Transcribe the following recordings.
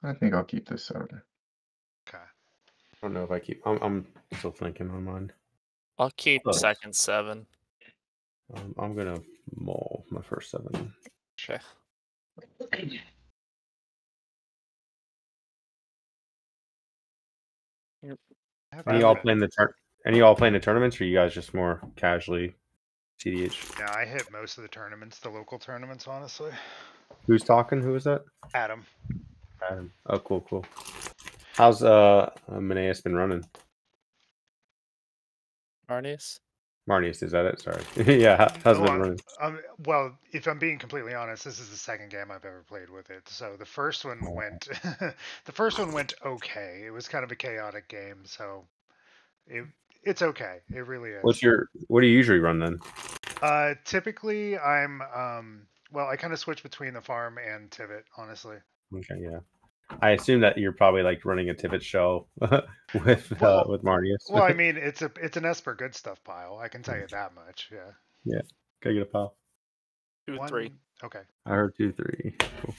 I think I'll keep this 7. Okay. I don't know if I keep. I'm still thinking on mine. I'll keep Close. second 7. I'm gonna mull my first 7. Okay. Any y'all playing the tournaments, or you guys just more casually CDH? Yeah, I hit most of the tournaments, the local tournaments, honestly. Who's talking? Who is that? Adam. Adam. Oh, cool. How's Marneus been running? Marneus? Marneus, is that it? Sorry. Yeah, how's it been running? Well, if I'm being completely honest, this is the second game I've ever played with it. So the first one went, the first one went okay. It was kind of a chaotic game, so it's okay. It really is. What do you usually run then? Typically I'm well, I kind of switch between the farm and Tivit, honestly. Okay, yeah. I assume that you're probably like running a Tivit show with Marneus. Well, I mean, it's an Esper good stuff pile. I can tell you that much. Yeah. Yeah. Can I get a pile? 2, 3. Okay. I heard 2, 3. Cool.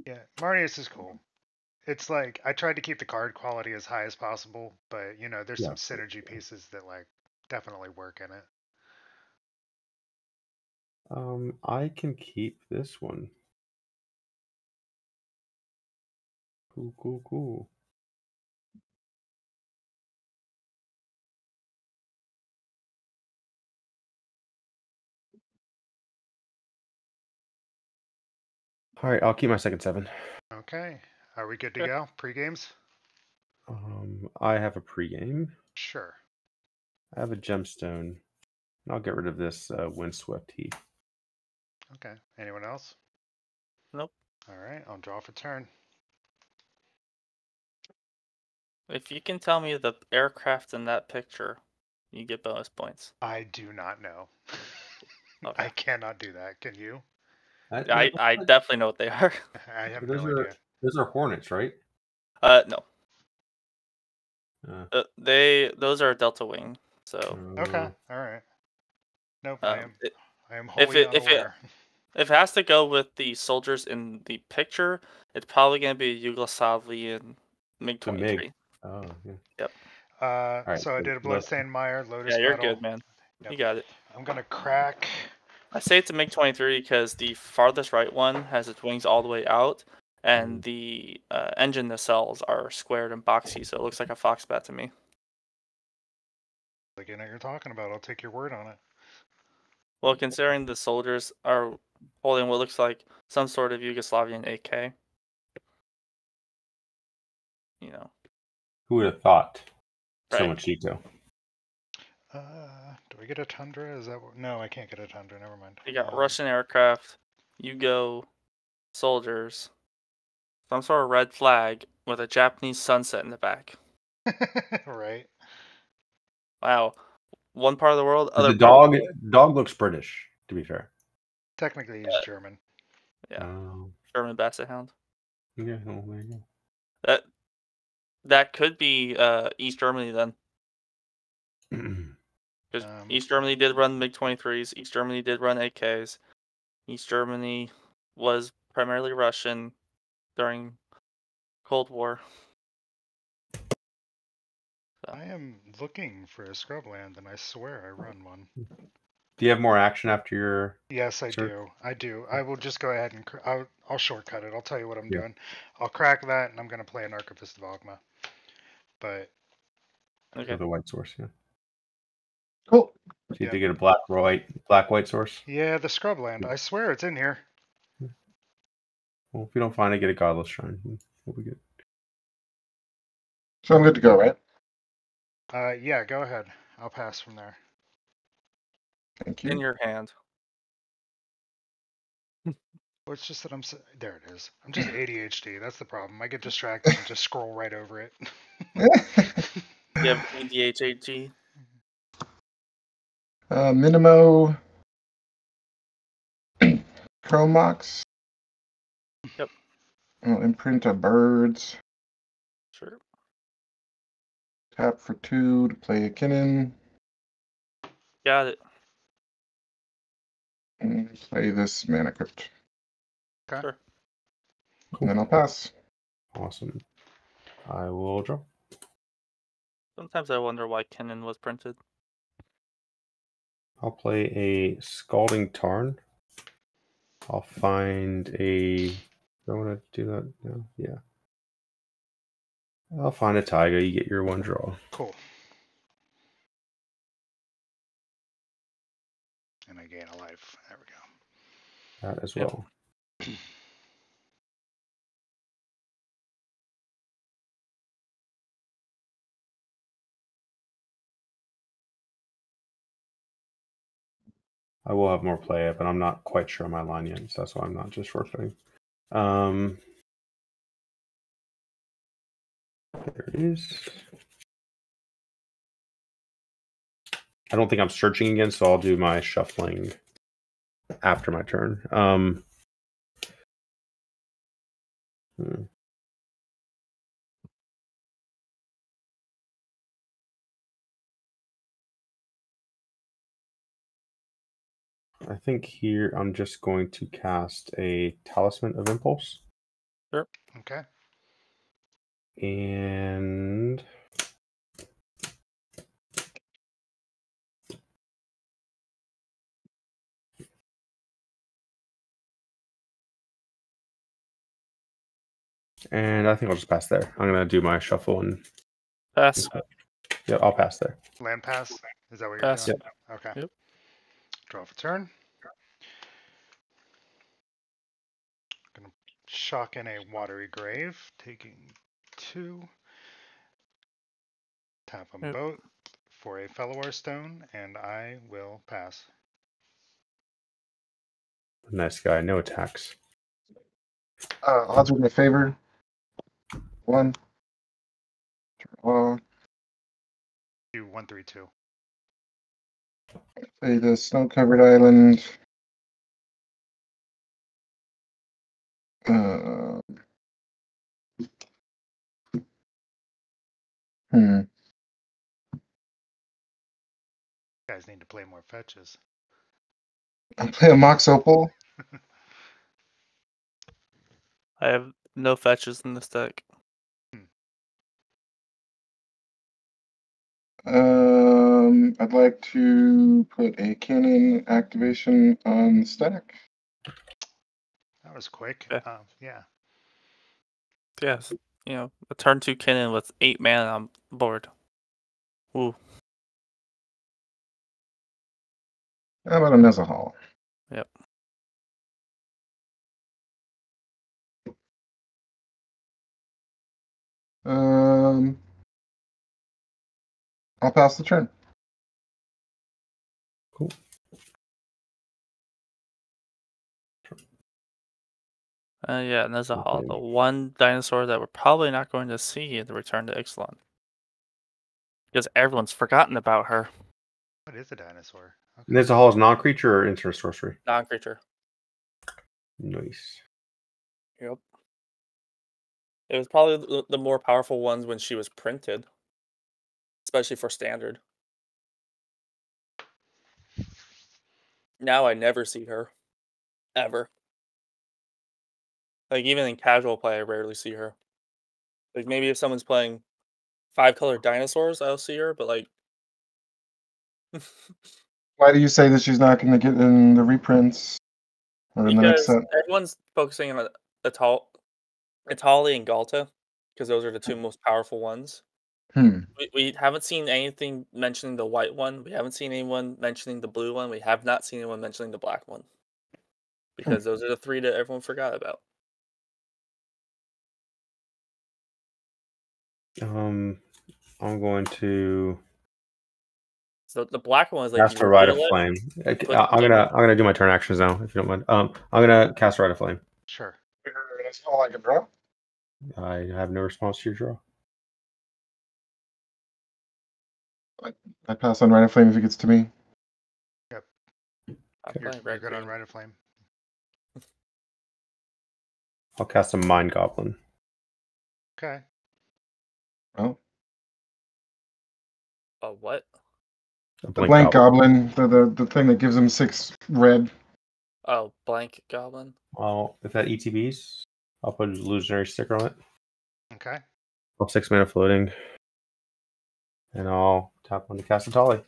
Yeah, Marneus is cool. It's like I tried to keep the card quality as high as possible, but you know, there's some synergy pieces that like definitely work in it. I can keep this one. Cool. All right, I'll keep my second 7. Okay. Are we good to go? Pre-games? I have a pregame. Sure. I have a gemstone. I'll get rid of this windswept heath. Okay. Anyone else? Nope. All right. I'll draw for turn. If you can tell me the aircraft in that picture, you get bonus points. I do not know. Okay. I cannot do that. Can you? I definitely know what they are. I have no idea. Those are hornets, right? No. Those are Delta Wing. So. Okay. All right. Nope. I am wholly unaware. If it has to go with the soldiers in the picture, it's probably going to be a Yugoslavian MiG-23. Oh, yeah. Yep. Right, so I did a Bloodstained Mire, Lotus Yeah, you're Petal. good, man. Yep. You got it. I'm going to crack. I say it's a MiG-23 because the farthest right one has its wings all the way out, and the engine nacelles are squared and boxy, so it looks like a Foxbat to me. Like you know what you're talking about. I'll take your word on it. Well, considering the soldiers are holding what looks like some sort of Yugoslavian AK. You know. Who would have thought? Right. So much eco. Do I get a Tundra? Is that what... No, I can't get a Tundra. Never mind. You got Russian aircraft, Yugo soldiers, some sort of red flag with a Japanese sunset in the back. Right. Wow. One part of the world. The dog looks British, to be fair. Technically, he's German. Yeah. German Basset Hound. Yeah, well, there you go. That could be East Germany then. Because East Germany did run MiG-23s. East Germany did run AKs. East Germany was primarily Russian during Cold War. So. I am looking for a scrubland, and I swear I run one. Do you have more action after your... Yes, I do. I will just go ahead and... I'll shortcut it. I'll tell you what I'm doing. I'll crack that, and I'm going to play an Archivist of Ogma. But... Okay. The white source, yeah. Cool. So you have to get a black-white source? Yeah, the scrubland. I swear it's in here. Well, if you don't find it, get a Godless Shrine. We'll be good. So I'm good to go, right? Yeah, go ahead. I'll pass from there. Thank you. In your hand. Well, it's just that there it is. I'm just ADHD. That's the problem. I get distracted and just scroll right over it. You have ADHD? Minimo. Chromox. Yep. I'll imprint a birds. Sure. Tap for 2 to play a Kinnan. Got it. And play this Mana Crypt. Okay. Sure. And then I'll pass. Awesome. I will draw. Sometimes I wonder why Kennen was printed. I'll play a Scalding Tarn. I'll find a. Do I want to do that now? Yeah. I'll find a Taiga. You get your one draw. Cool. And I gain a life. There we go. That as Yep. well. I will have more play, but I'm not quite sure on my line yet, so that's why I'm not just forfeiting. There it is. I don't think I'm searching again, so I'll do my shuffling after my turn. I think here I'm just going to cast a Talisman of Impulse. Sure. Okay. And I think I'll just pass there. I'm going to do my shuffle and Pass. yeah, I'll pass there. Land pass. Is that what you're Pass. doing? Okay. Yep. Draw for turn. Gonna shock in a Watery Grave, taking 2. Tap them Yep. both for a Fellowar Stone, and I will pass. Nice guy, no attacks. Odds are in my favor. 1. Draw. Do 1, 3, 2. Play the snow-covered island. Hmm. You guys need to play more fetches. I'll play a Mox Opal. I have no fetches in this deck. I'd like to put a cannon activation on the stack. That was quick. Okay. Yeah. Yes. You know, a turn 2 Kennen with 8 mana on board. Ooh. How about a Nezahal? Yep. I'll pass the turn. Cool. Yeah, and there's a Okay. the one dinosaur that we're probably not going to see in the Return to Ixalan. Because everyone's forgotten about her. What is a dinosaur? Okay. And there's a hall is non-creature or instant sorcery? Non-creature. Nice. Yep. It was probably the more powerful ones when she was printed. Especially for standard. Now I never see her. Ever. Like, even in casual play, I rarely see her. Like, maybe if someone's playing 5-colored dinosaurs, I'll see her, but like... Why do you say that she's not going to get in the reprints or in the next Because set? everyone's focusing on Itali and Galta, because those are the 2 most powerful ones. We haven't seen anything mentioning the white one. We haven't seen anyone mentioning the blue one. We have not seen anyone mentioning the black one. Because those are the 3 that everyone forgot about. I'm going to So the black one is like cast a Rite of reveal Flame. it, I'm gonna do my turn actions now, if you don't mind. I'm gonna cast a Rite of Flame. Sure. That's all I can draw. I have no response to your draw. I pass on Rite of Flame if it gets to me. I'm You're playing red good on green. Rite of Flame. I'll cast a Mind Goblin. Okay. Oh, What? A the blank goblin, the thing that gives him 6 red. Oh, blank goblin. Well, if that ETBs, I'll put an illusionary sticker on it. Okay. I'll 6 mana floating. And I'll tap on to cast a Tolly.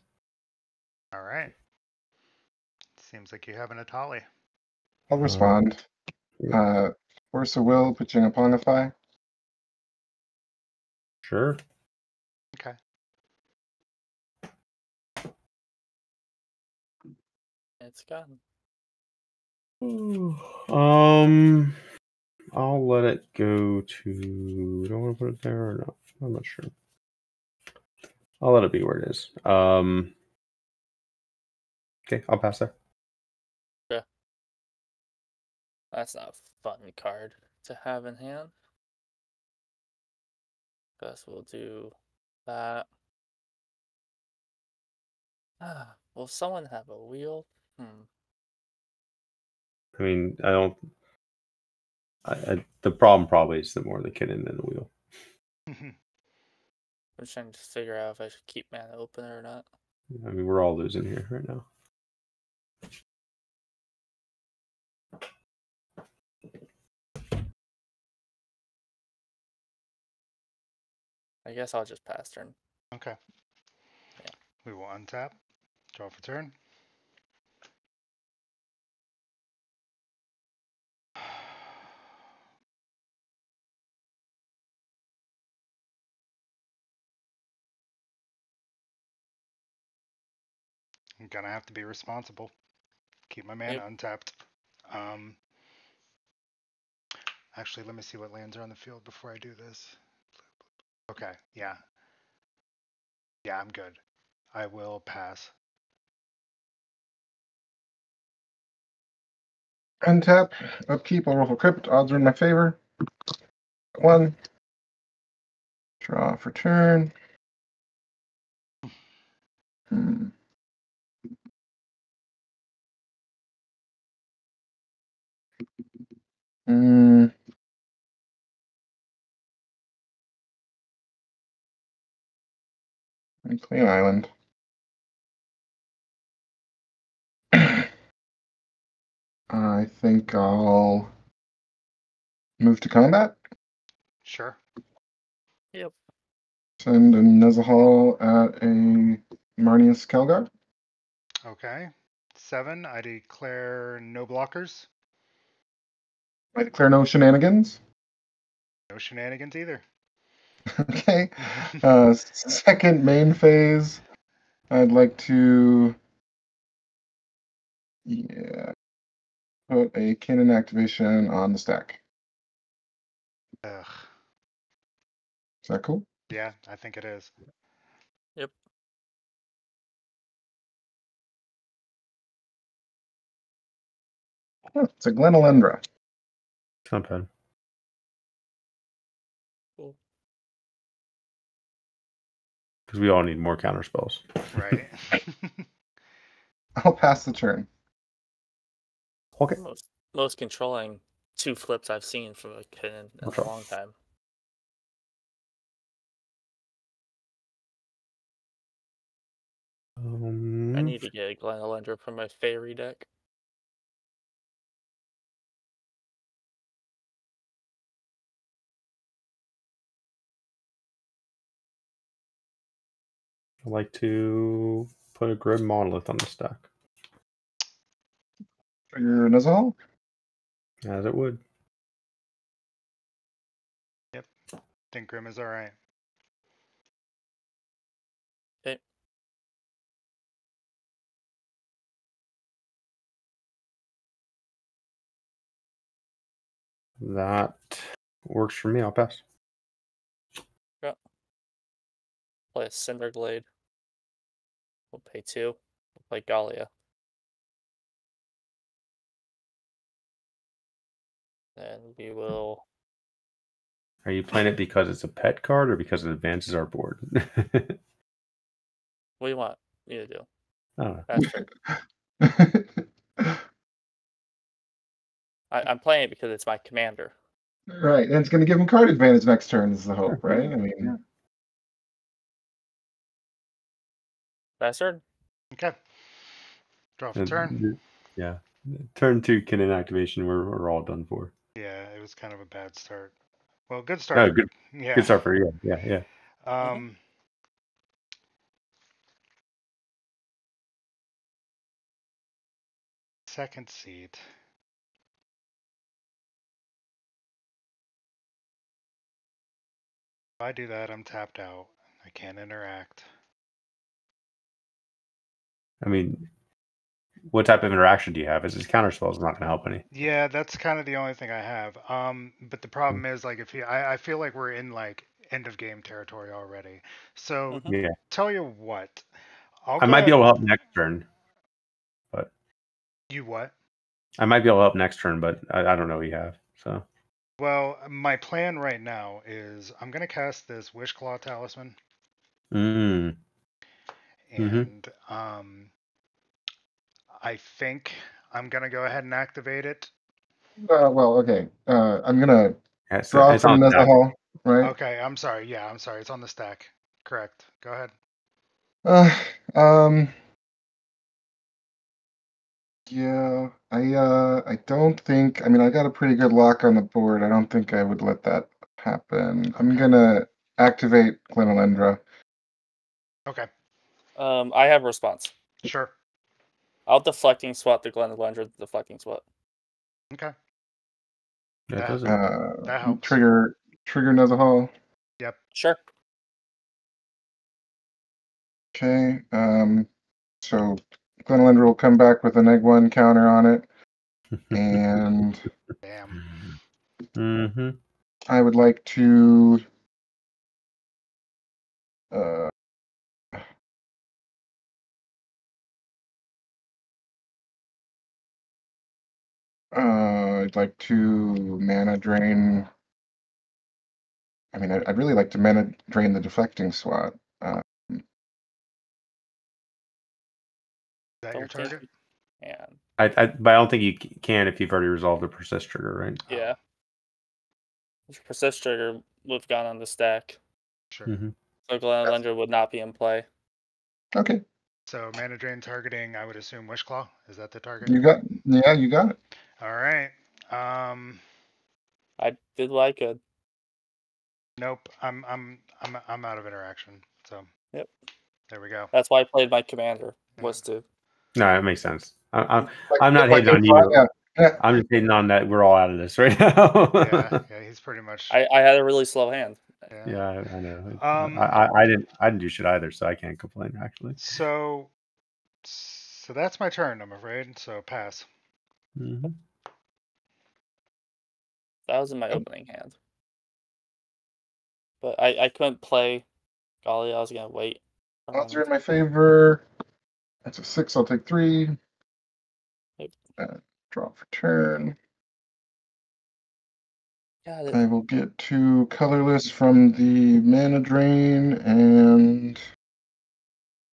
All right. Seems like you have an Atali. I'll respond. Force of Will, pitching a Pongify. Sure. Okay. It's gone. I'll let it go to. Do I want to put it there or not? I'm not sure. I'll let it be where it is. Okay, I'll pass there. Yeah. That's not a fun card to have in hand. Guess we'll do that. Will someone have a wheel? I mean, I don't. The problem probably is the more the kitten than the wheel. I'm trying to figure out if I should keep mana opener or not. I mean, we're all losing here right now. I guess I'll just pass turn. Okay. Yeah. We will untap, draw for turn. I'm gonna have to be responsible. Keep my mana untapped. Actually, let me see what lands are on the field before I do this. Okay, yeah. Yeah, I'm good. I will pass. Untap, upkeep, I'll roll for Crypt. Odds are in my favor. 1. Draw for turn. Clean Island. I think I'll move to combat. Sure. Yep. Send a Nezahal at a Marneus Calgar. Okay. 7. I declare no blockers. I declare no shenanigans. No shenanigans either. Okay. Second main phase. I'd like to put a cannon activation on the stack. Ugh. Is that cool? Yeah, I think it is. Yep. Oh, it's a Glenalendra. It's not bad. Cool. Because we all need more counter spells. Right. I'll pass the turn. Okay. Most controlling 2 flips I've seen from a kitten in a long time. I need to get a Glenalendra from my fairy deck. I'd like to put a Grim Monolith on the stack. Trigger Nezahal? As it would. Yep. Think Grim is alright. Okay. That works for me. I'll pass. Yep. Play a Cinderglade. We'll pay 2. We'll play Galia. And we will. Are you playing it because it's a pet card or because it advances our board? What do you want me to do? I don't know. Pass turn. I'm playing it because it's my commander. Right, and it's going to give him card advantage next turn is the hope, right? I mean, Pass turn. Okay. Draw for turn. Yeah. Turn 2 cannon activation. We're all done for. Yeah, it was kind of a bad start. Well, good Oh, start. good. Yeah. Good start for you. Yeah. Second seat. If I do that, I'm tapped out. I can't interact. I mean, what type of interaction do you have? Is his counterspell is not going to help any. Yeah, that's kind of the only thing I have. But the problem is, like, I feel like we're in like end of game territory already. So Yeah. tell you what, I might be able to help next turn, but you what? I might be able to help next turn, but I don't know what you have. So. Well, my plan right now is I'm gonna cast this Wishclaw Talisman, Mm. and I think I'm gonna go ahead and activate it. Well, okay. I'm gonna It's draw from on Neza stack. Hall, right? Okay, I'm sorry. Yeah, I'm sorry. It's on the stack. Correct. Go ahead. Um. Yeah, I don't think. I mean, I got a pretty good lock on the board. I don't think I would let that happen. I'm gonna activate Glenalendra. Okay. I have a response. Sure. I'll deflecting swat the Glenalendra deflecting swat. Okay. That doesn't. That helps. Trigger Neza Hall. Yep. Sure. Okay. So Glenalendra will come back with an egg 1 counter on it, and Damn. Mm-hmm. I would like to. I'd like to mana drain. I mean, I'd really like to mana drain the deflecting swat. Is that your target? And But I don't think you can if you've already resolved the persist trigger, right? yeah. If persist trigger would have gone on the stack. Sure. Mm-hmm. So Glenalendra would not be in play. Okay. So mana drain targeting, I would assume Wishclaw. Is that the target? You got it. All right. I did what I could. Nope. I'm out of interaction. So. Yep. There we go. That's why I played my commander. Was to. No, that makes sense. I'm Like, not like hating on the- you. yeah. I'm just hating on that we're all out of this right now. Yeah, he's pretty much. I had a really slow hand. Yeah, I know. I didn't do shit either, so I can't complain actually. So that's my turn, I'm afraid. So pass. Mm-hmm. That was in my opening hand. But I couldn't play Golly, I was gonna wait. Odds are in my favor. That's a 6. I'll take 3. Yep. Draw for turn. Got it. I will get 2 colorless from the mana drain and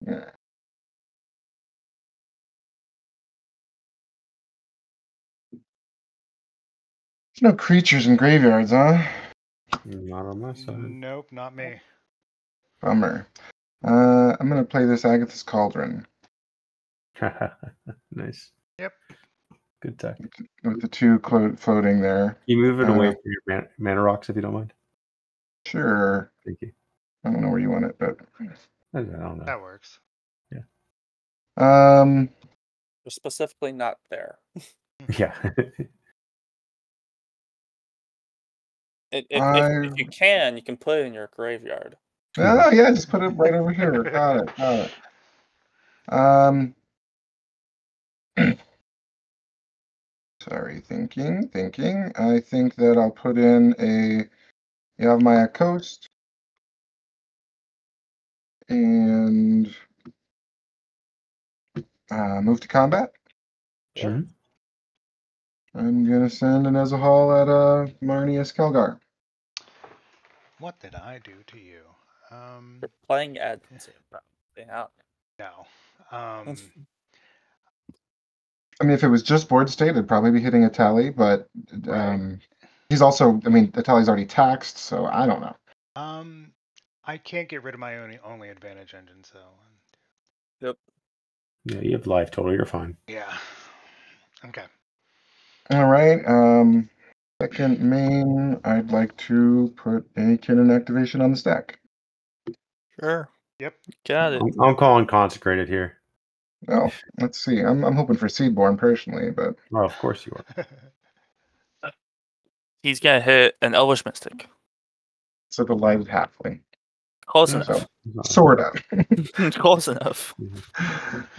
yeah. There's no creatures in graveyards, huh? Not on my side. Nope, not me. Bummer. I'm gonna play this Agatha's Cauldron. Nice. Yep. Good tech. With the 2 floating there. Can you move it away from your mana rocks if you don't mind? Sure. Thank you. I don't know where you want it, but I don't know. That works. Yeah. They're specifically not there. Yeah. If you can put it in your graveyard. Oh yeah, just put it right over here. Got it. Sorry, thinking. I think that I'll put in a Yavimaya Coast and move to combat. Sure. I'm gonna send an Ezahal at Marneus Calgar. What did I do to you? You're playing at out. No. I mean, if it was just board state, I'd probably be hitting a tally, but Right. he's also, I mean, the tally's already taxed, so I don't know. I can't get rid of my only advantage engine, so. Yep. Yeah, you have life total. You're fine. Yeah. Okay. All right. Second main, I'd like to put a cannon activation on the stack. Sure. Yep. Got it. I'm calling consecrated here. Well, let's see. I'm hoping for Seedborn personally, but Oh, of course you are. He's gonna hit an Elvish Mystic. it's a delighted halfling. Close Yeah. enough. Sort of. Close enough.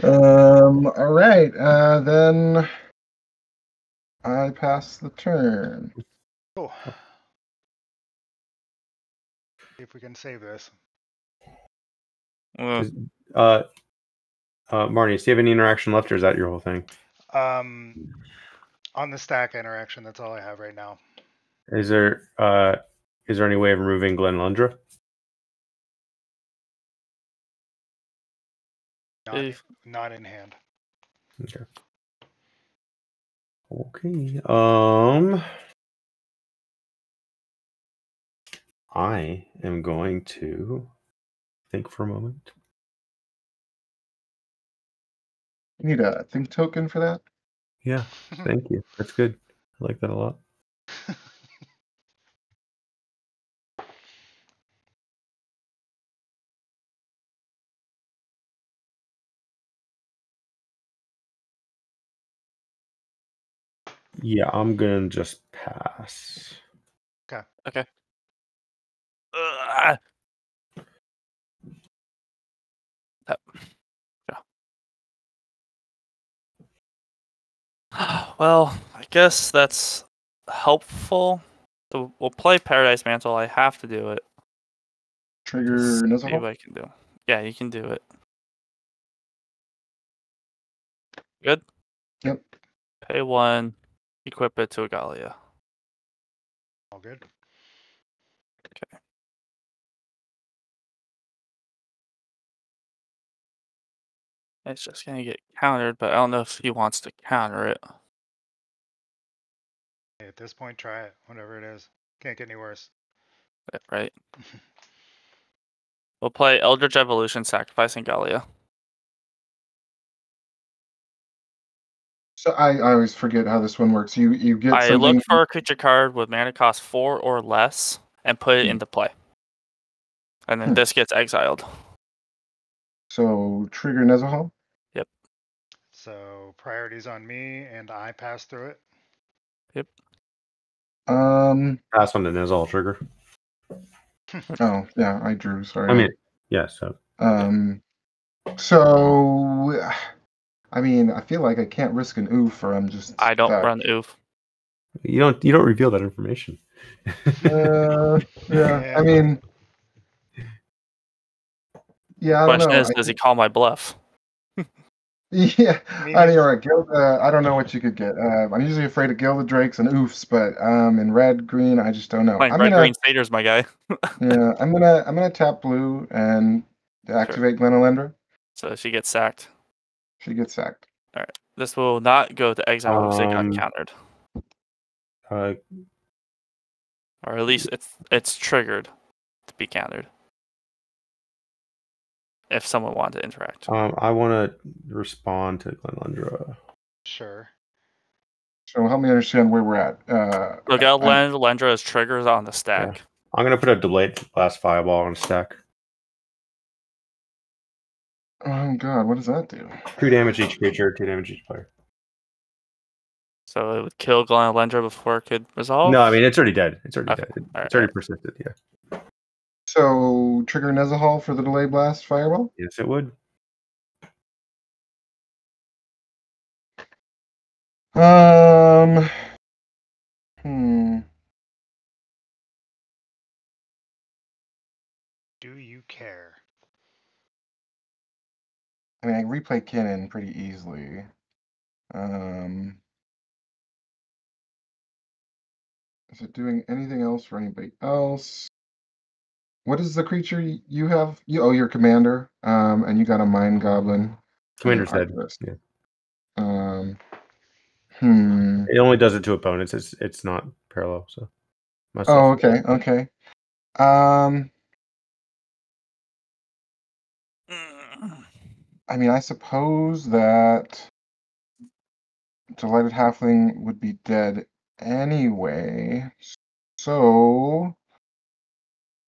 All right. Then I pass the turn. Cool. See if we can save this. Marneus, do you have any interaction left, or is that your whole thing? On the stack interaction, that's all I have right now. Is there any way of removing Glenlundra? Not in hand. Okay. Okay. I am going to think for a moment. You need a think token for that? Yeah, thank you. That's good. I like that a lot. Yeah, I'm gonna just pass. Okay. Well, I guess that's helpful. So we'll play Paradise Mantle. I have to do it. Trigger See Nizzle? what I can do. Yeah, you can do it. Good? Yep. Pay 1, equip it to a Gallia. All good. Okay. It's just gonna get countered, but I don't know if he wants to counter it. Hey, at this point, try it. Whatever it is. Can't get any worse. Right? We'll play Eldritch Evolution, sacrificing Gallia. So I always forget how this one works. You get I something. look for a creature card with mana cost 4 or less and put it into play. And then this gets exiled. So trigger Nizzle? Yep. So priorities on me, and I pass through it. Yep. Pass on the Nizzle trigger. Oh yeah, I drew. Sorry. I mean, yeah. So. So, I mean, I feel like I can't risk an oof, or I'm just. I don't stuck. run oof. You don't reveal that information. Yeah. I mean, yeah. I don't Question know. is, does he call my bluff? Yeah, I mean, I mean, or I don't know what you could get. I'm usually afraid of Gilded Drakes and oofs, but in red, green, I just don't know. Playing red green satyrs, my guy. Yeah, I'm gonna tap blue and activate Glenalendra. So she gets sacked. She gets sacked. All right. This will not go to exile because it got countered. Or at least it's triggered to be countered. If someone wanted to interact. I want to respond to Glenlundra. Sure. So help me understand where we're at. Look out, Lendra's triggers on the stack. Yeah. I'm gonna put a delayed blast fireball on a stack. Oh god, what does that do? 2 damage each creature, 2 damage each player. So it would kill Glenalendra before it could resolve? No, I mean it's already dead. It's already dead. It's already persisted, yeah. So trigger Nezahal for the delay blast fireball? Yes, it would. Do you care? I mean, I can replay Cannon pretty easily. Is it doing anything else for anybody else? What is the creature you have? Your commander. And you got a Mind Goblin. Commander's dead. Yeah. It only does it to opponents. It's not parallel, so. Oh, okay, okay. I mean, I suppose that Delighted Halfling would be dead anyway. So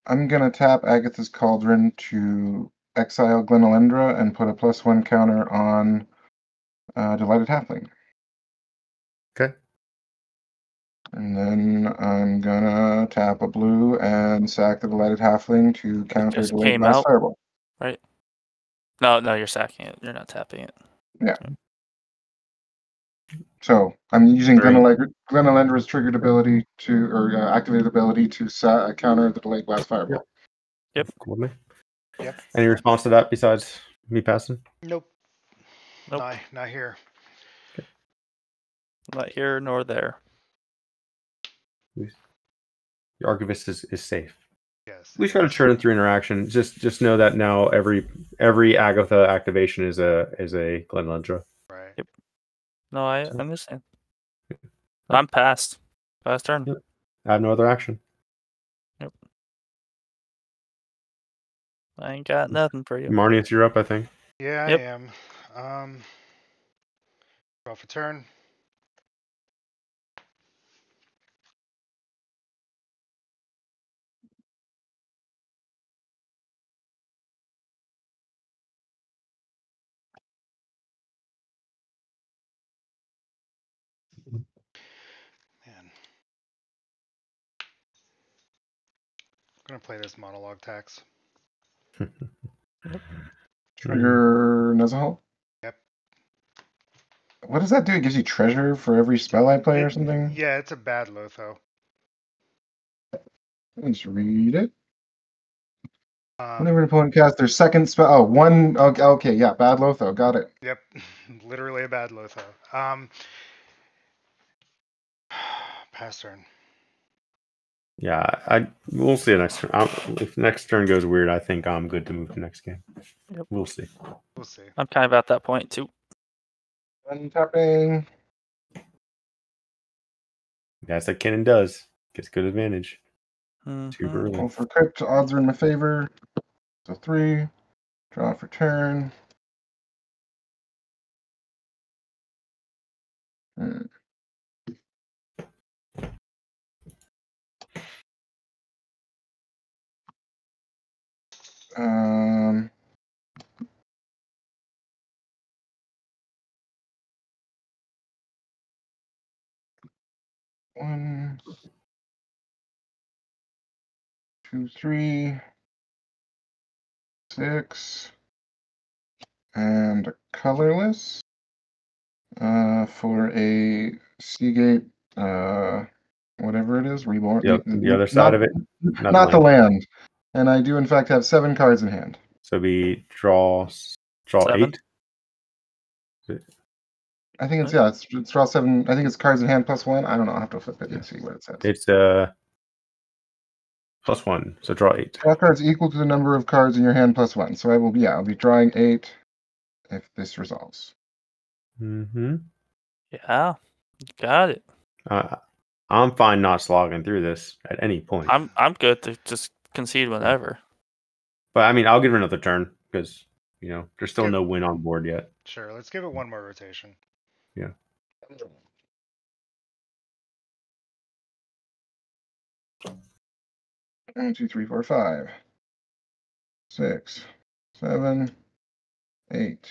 I'm gonna tap Agatha's Cauldron to exile Glenalendra and put a +1 counter on Delighted Halfling. Okay. And then I'm gonna tap a blue and sack the Delighted Halfling to counter just Delayed came Blast out. Fireball. Right? No, you're sacking it. You're not tapping it. Yeah. So I'm using Great. Glenalendra's triggered ability to, or activated ability to counter the Delayed Blast Fireball. Yep. Cool with me. Yep. Any response to that besides me passing? Nope. Nope. Not here. Not here nor there. Your Archivist is safe. Yes. We try to churn through interaction. Just know that now every Agatha activation is a Glenalendra. Right. Yep. No, I understand. I'm past. Past turn. Yep. I have no other action. Yep. I ain't got nothing for you. Marneus, you're up, I think. Yeah, Yep. I am. Draw for turn. Man. I'm gonna play this monologue tax. Trigger Nezahal? Yep. What does that do? It gives you treasure for every spell I play or something? Yeah, it's a bad Lotho. Let's read it. Whenever an Um, opponent casts their second spell, oh, one, okay, yeah, bad Lotho, got it. Yep. Literally a bad Lotho. Pass turn. Yeah, we'll see next turn. If next turn goes weird, I think I'm good to move to next game. Yep. We'll see. We'll see. I'm kind of at that point too. Untapping. That's like Kennen does. Gets good advantage. Mm-hmm. Super early. Roll for crypt. Odds are in my favor. So 3. Draw for turn. Um. 1, 2, 3, 6, and a colorless for a Seagate, whatever it is, reborn. Yep, the other Not, side of it, not the land. And I do in fact have 7 cards in hand. So we draw 7. 8. I think it's it's draw 7. I think it's cards in hand +1. I don't know. I'll have to flip it and see what it says. It's +1, so draw 8. Draw cards equal to the number of cards in your hand +1. So I'll be drawing 8 if this resolves. Mm-hmm. Yeah, you got it. I'm fine not slogging through this at any point. I'm good to just concede whenever. But I mean, I'll give her another turn because there's still no win on board yet. Sure, let's give it one more rotation. Yeah. 1, 2, 3, 4, 5, 6, 7, 8.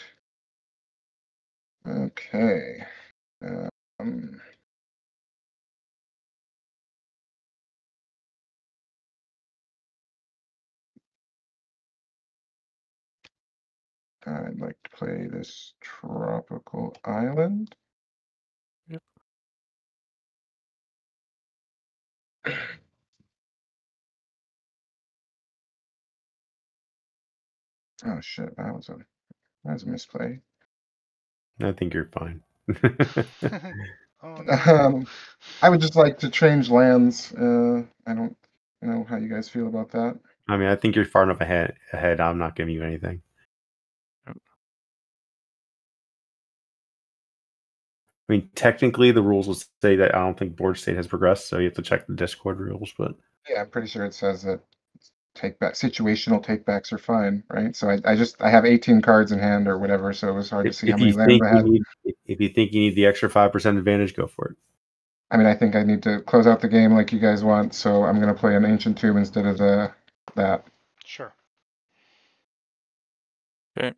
Okay. I'd like to play this tropical island. Yep. Oh shit, that was a misplay. I think you're fine. Oh no. I would just like to change lands. I don't know how you guys feel about that. I mean, I think you're far enough ahead. I'm not giving you anything. I mean, technically, the rules will say that I don't think board state has progressed, so you have to check the Discord rules. But yeah, I'm pretty sure it says that situational takebacks are fine, right? So I have 18 cards in hand or whatever, so it was hard to see how many If lands I had. you think you need the extra 5% advantage, go for it. I mean, I think I need to close out the game like you guys want, so I'm gonna play an Ancient Tomb instead of that. Sure. Okay.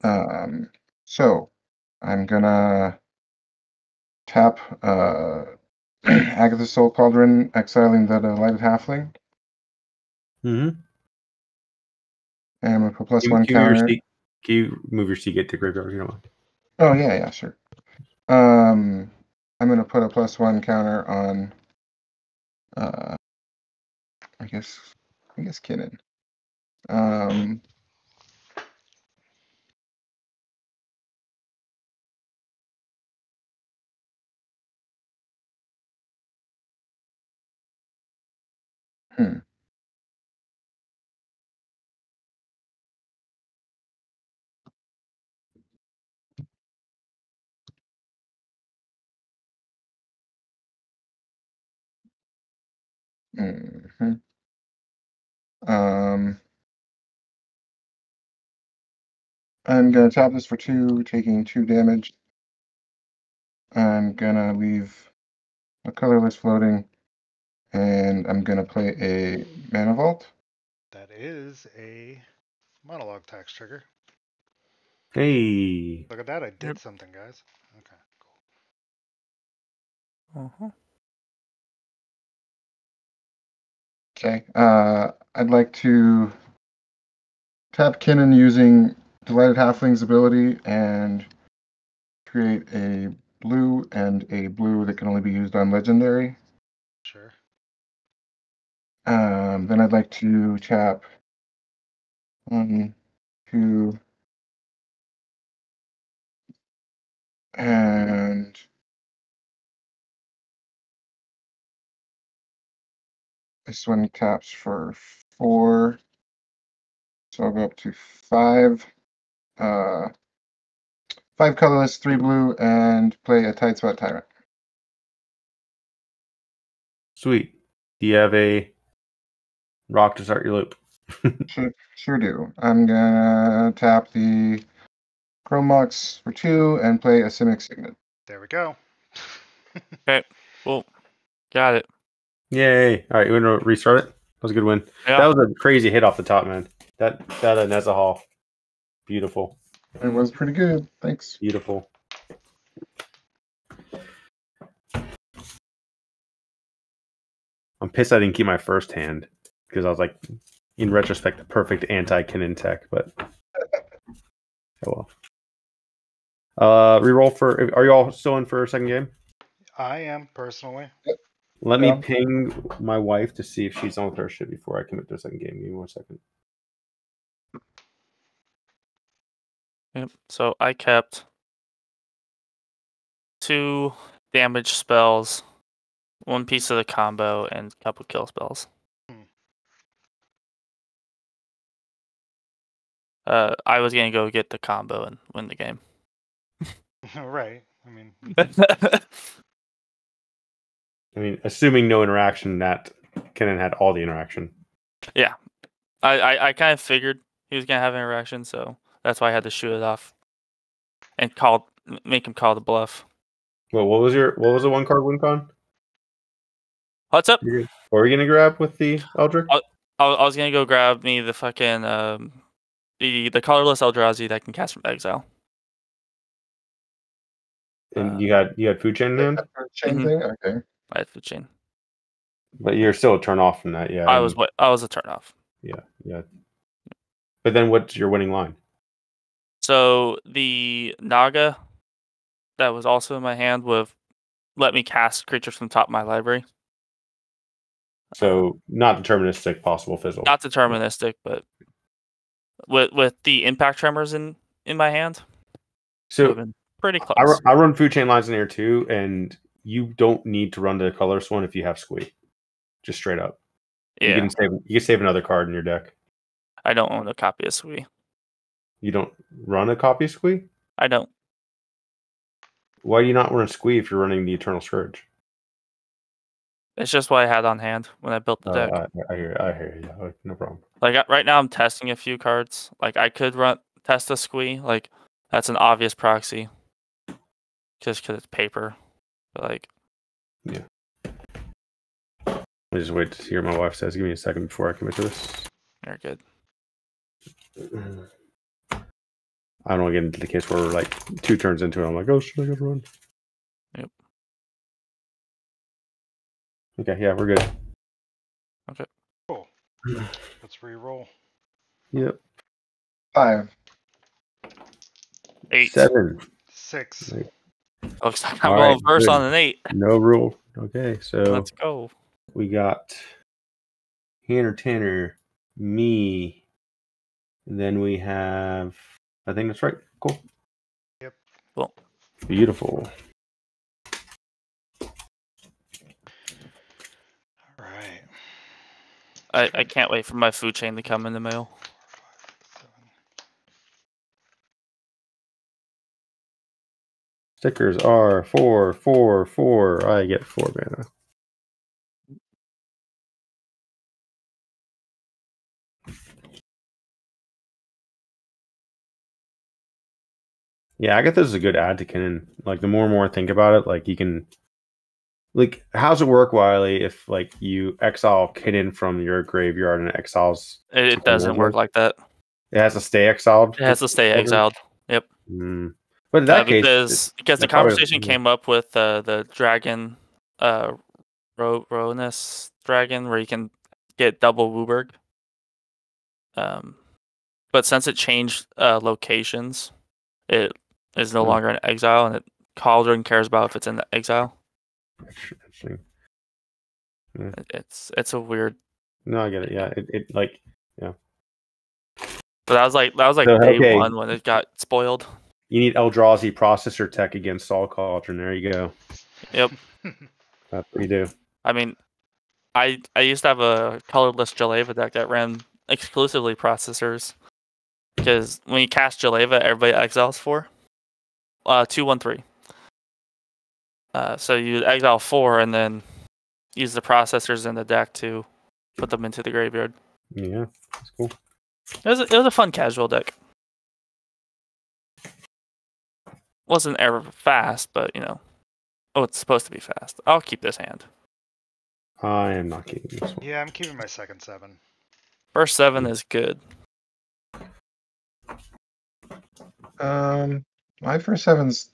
So I'm gonna tap Agatha's Soul Cauldron, exiling that Lighted Halfling. Mm-hmm. And I'm gonna put +1 counter. Can you move your seat, get to graveyard? You know. Oh yeah, sure. I'm gonna put a +1 counter on I guess Kinnan. Hmm. Mm-hmm. I'm gonna tap this for 2, taking 2 damage. I'm gonna leave a colorless floating, and I'm gonna play a Mana Vault. That is a monologue tax trigger. Hey. Look at that, I did Yep. something, guys. Okay, Uh huh. Okay. I'd like to tap Kinnan using Delighted Halfling's ability and create a blue and a blue that can only be used on legendary. sure. Then I'd like to tap 1, 2, and this one taps for 4. So I'll go up to 5. 5 colorless, 3 blue, and play a Tight Sweat Tyrant. Sweet. Do you have a rock to start your loop? Sure do. I'm gonna tap the Chrome Mox for 2 and play a Simic Signet. There we go. Okay. Cool. Got it. Yay. All right, you want to restart it? That was a good win. Yeah. That was a crazy hit off the top, man. That Neza Hall. Beautiful. It was pretty good. Thanks. Beautiful. I'm pissed I didn't keep my first hand because I was like, in retrospect, the perfect anti-Kinnan tech, but oh well. Reroll for. Are you all still in for a second game? I am, personally. Let Yeah. me ping my wife to see if she's on with her shit before I commit to a second game. Give me 1 second. Yep. So I kept 2 damage spells, 1 piece of the combo, and a couple kill spells. I was gonna go get the combo and win the game. Right. I mean, Assuming no interaction, that Kinnan had all the interaction. Yeah. I kind of figured he was gonna have interaction, so that's why I had to shoot it off and make him call the bluff. Well, what was the 1 card win con? What's up? What were you gonna grab with the Eldritch? I was gonna go grab me the fucking the colorless Eldrazi that can cast from exile. And you had food chain in hand? Chain Mhm. thing? Okay. I had the chain. But you're still a turn off from that, yeah. I was a turn off. Yeah. But then what's your winning line? So the Naga that was also in my hand would have let me cast creatures from the top of my library. So not deterministic, possible fizzle. Not deterministic, but with the impact tremors in my hand, would have So been pretty close. I run food chain lines in here too, and you don't need to run the colorless one if you have Squee. Just straight up. Yeah, You can save another card in your deck. I don't own a copy of Squee. You don't run a copy of Squee? I don't. Why do you not run Squee if you're running the Eternal Scourge? It's just what I had on hand when I built the deck. I hear you. Like, no problem. Like right now, I'm testing a few cards. Like I could test a squee. Like that's an obvious proxy, just because it's paper. But like, yeah. I just wait to hear what my wife says. Give me a second before I commit to this. you're good. I don't want to get into the case where we're like 2 turns into it. I'm like, oh, should I go run? Yep. Okay, yeah, we're good. Okay. Cool. Let's re-roll. Yep. 5. 8. 7. 6. Looks like I'm All going right, first good. on an 8. No rule. Okay, so Let's go. we got Hannah Tanner, me, and then we have, I think that's right. Cool. Yep. Cool. Beautiful. All right. I can't wait for my food chain to come in the mail. 4, 5, 6, 7. Stickers are 4, 4, 4. I get 4 mana. Yeah, Agatha's a good add to Kinnan. Like the more and more I think about it, like you can, like, how's it work, Wiley? If like you exile Kinnan from your graveyard and it exiles, It doesn't work like that. it has to stay exiled. It has to stay exiled. Yep. But in that case, because the conversation came up with the dragon, Ronus dragon, where you can get double Wooburg. But since it changed locations, it is no longer in exile, and Cauldron cares about if it's in the exile. Interesting. Yeah. It's a weird. No, I get it. Yeah, it like, yeah. But that was like So, day okay. 1 when it got spoiled. You need Eldrazi processor tech against Sol Cauldron. There you go. Yep. That's what you do. I mean, I used to have a colorless Jaleva deck that ran exclusively processors, because when you cast Jaleva, everybody exiles 4. 2, 1, 3. So you exile 4 and then use the processors in the deck to put them into the graveyard. Yeah, that's cool. It was a fun casual deck. Wasn't ever fast, but it's supposed to be fast. I'll keep this hand. I am not keeping this one. Yeah, I'm keeping my second 7. First 7 is good. My first 7's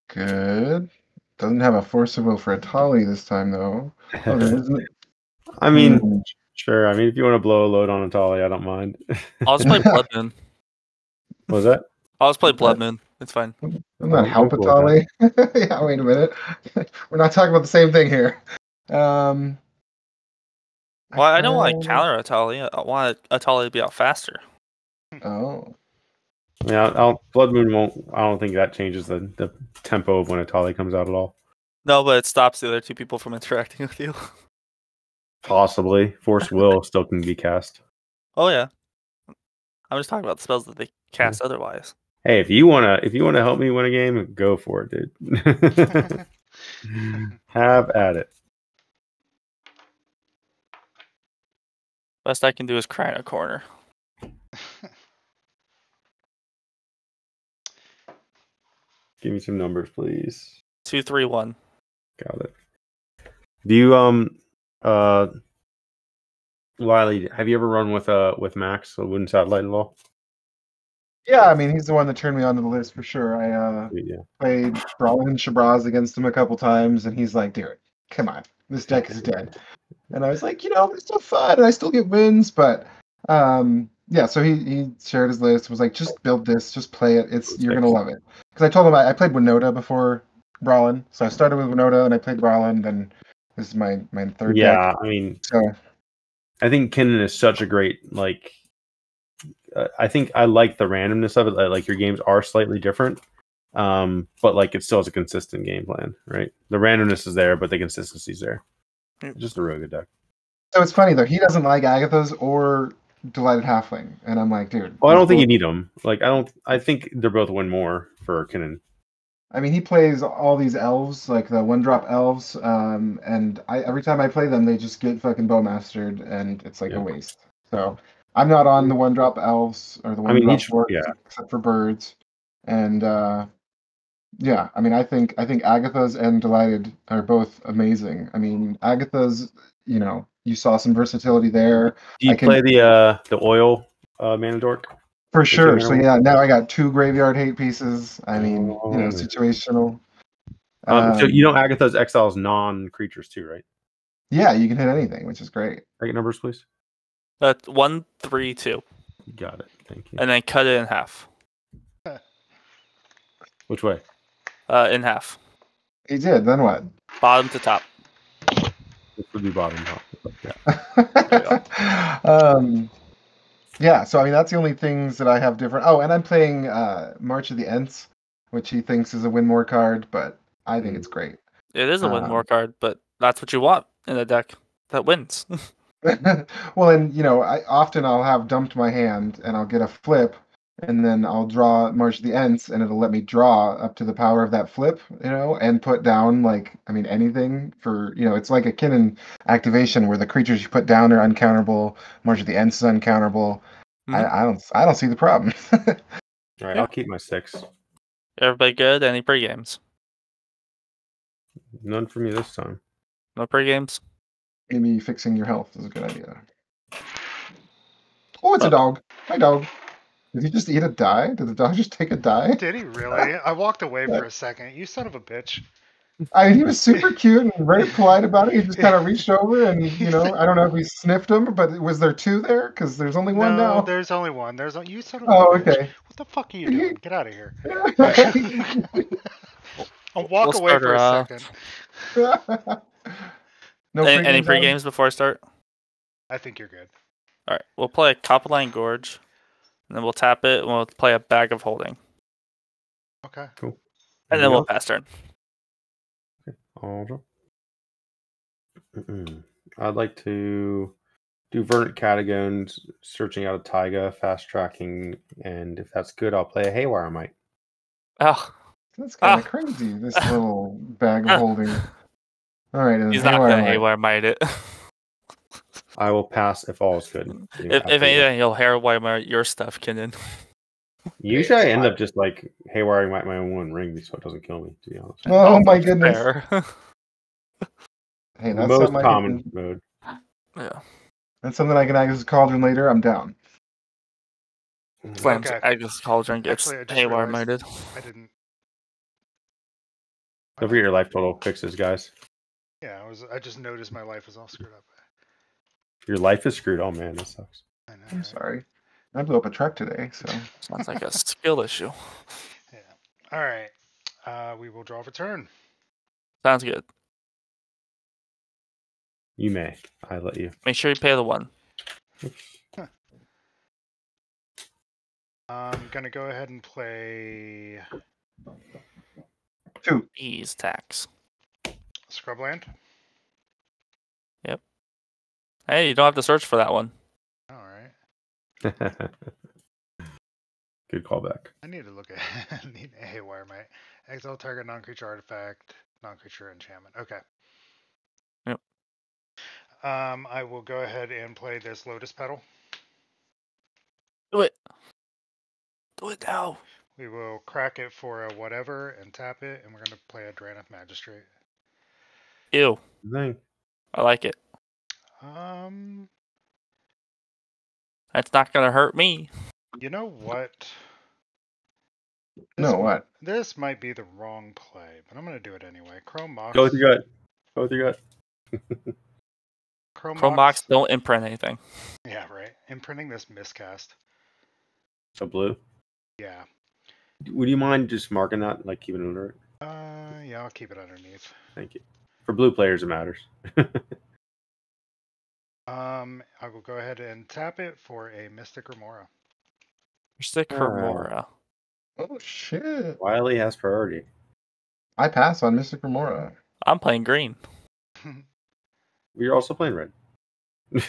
good. Doesn't have a Force of Will for Atali this time, though. Oh, there isn't. I mean, sure. I mean, if you want to blow a load on Atali, I don't mind. I'll just play Blood Moon. What was that? I'll just play Blood Moon. It's fine. Doesn't that help Atali? Yeah, wait a minute. We're not talking about the same thing here. Well, I don't want to counter Atali. I want Atali to be out faster. Oh. Yeah, Blood Moon won't. I don't think that changes the tempo of when Atali comes out at all. No, but it stops the other 2 people from interacting with you. Possibly. Force Will still can be cast. Oh yeah. I'm just talking about the spells that they cast otherwise. Hey, if you wanna help me win a game, go for it, dude. Have at it. Best I can do is cry in a corner. Give me some numbers, please. 2, 3, 1. Got it. Do you Wiley, have you ever run with Max, a wooden satellite at all? Yeah, I mean, he's the one that turned me onto the list for sure. I played Brawling and Shabazz against him a couple times, and he's like, dude, come on, this deck is dead. And I was like, it's still fun, and I still get wins, but yeah, so he shared his list, was like, just build this, just play it, you're going to love it. Because I told him I played Winota before Brawlin, so I started with Winota, and I played Brawlin, then this is my third deck. Yeah, I mean, so I think Kinnan is such a great, like, I think I like the randomness of it. Like, your games are slightly different, but like it still has a consistent game plan, right? The randomness is there, but the consistency's there. Just a really good deck. So it's funny though, he doesn't like Agatha's or Delighted Halfling, and I'm like, dude. Well, I don't think you need them. Like, I think they're both win more for Kinnan. I mean, he plays all these elves, like the one-drop elves, and every time I play them, they just get fucking bowmastered, and it's like a Yeah. waste. So I'm not on the one-drop elves or the I mean, one-drop he's dwarves, yeah. except for birds. And yeah, I mean, I think Agatha's and Delighted are both amazing. I mean, Agatha's, you saw some versatility there. Do I you can play the oil mana dork? For The 2 sure. mana So one? yeah, now I got 2 graveyard hate pieces. I mean, Oh, man. situational. So you know Agatha's exiles non-creatures too, right? Yeah, you can hit anything, which is great. Target numbers, please. 1, 3, 2, You got it. Thank you. and then cut it in half. Which way? In half, He did. Then what? bottom to top. This would be bottom top. Yeah. Yeah. So I mean, that's the only things that I have different. Oh, and I'm playing March of the Ents, which he thinks is a win more card, but I think it's great. It is a win more card, but that's what you want in a deck that wins. Well, and I'll have dumped my hand and I'll get a flip, and then I'll draw March of the Ents, and it'll let me draw up to the power of that flip, and put down anything for it's like a Kinnan activation where the creatures you put down are uncounterable. March of the Ents is uncounterable. I don't see the problem. All right, Yeah. I'll keep my 6. Everybody good? Any pre-games? None for me this time. No pre-games? Maybe fixing your health is a good idea. Oh, it's a dog. Hi, dog. Did he just eat a die? Did the dog just take a die? Did he really? I walked away for a second. You son of a bitch. I mean, he was super cute and very polite about it. He just kind of reached over and, He said- I don't know if he sniffed him, but was there 2 there? Because there's only one No, now. there's only one. You son of a Oh, bitch. okay. What the fuck are you doing? Get out of here. I'll We'll walk away start for her a off. second. No Any pre-games on? pre-games before I start? I think you're good. All right, we'll play a Copperline Gorge, and then we'll tap it, and we'll play a Bag of Holding, Okay. Cool. and then we'll pass turn. I'd like to do Verdant Catacombs, searching out a taiga, fast tracking, and if that's good, I'll play a Haywire Mite. Oh, That's kind of crazy, this little bag of holding. All right, and he's then not going to Mite. Haywire Might it. I will pass if all is good. if anything, he'll Haywire Might your stuff, Kinnan. Usually I end up just like Haywiring my own one ring so it doesn't kill me, to be honest. Oh my goodness. Fair. Hey, The that's most something common mode. Yeah. That's something I can access Cauldron later. I'm down. Slams Okay. Agnes Cauldron gets Actually, I just Haywire realized Mighted. I didn't. Don't forget your life total fixes, guys. Yeah, I just noticed my life was all screwed up. Your life is screwed. Oh man, that sucks. I know. I'm right? sorry. I blew up a truck today, so. Sounds like a skill issue. Yeah. All right. We will draw for turn. Sounds good. You may. I let you. Make sure you pay the 1. I'm gonna go ahead and play 2. Ease tax. Scrubland. Yep. Hey, you don't have to search for that one. All right. Good callback. I need to look at need a Haywire Mite. Exile target non-creature artifact, non-creature enchantment. Okay. Yep. I will go ahead and play this Lotus Petal. Do it. Do it now. We will crack it for a whatever and tap it, and we're going to play a Drannith Magistrate. Ew. Thing. I like it. That's not going to hurt me. You know what? What? This might be the wrong play, but I'm going to do it anyway. Chrome Mox. Go with your gut. Go with your gut. Chrome Mox don't imprint anything. Yeah, right. Imprinting this miscast. So blue. Yeah. Would you mind just marking that, like keeping it under it? Yeah, I'll keep it underneath. Thank you. For blue players, it matters. I will go ahead and tap it for a Mystic Remora. Mystic Remora. Oh, shit. Wiley has priority. I pass on Mystic Remora. I'm playing green. We're also playing red.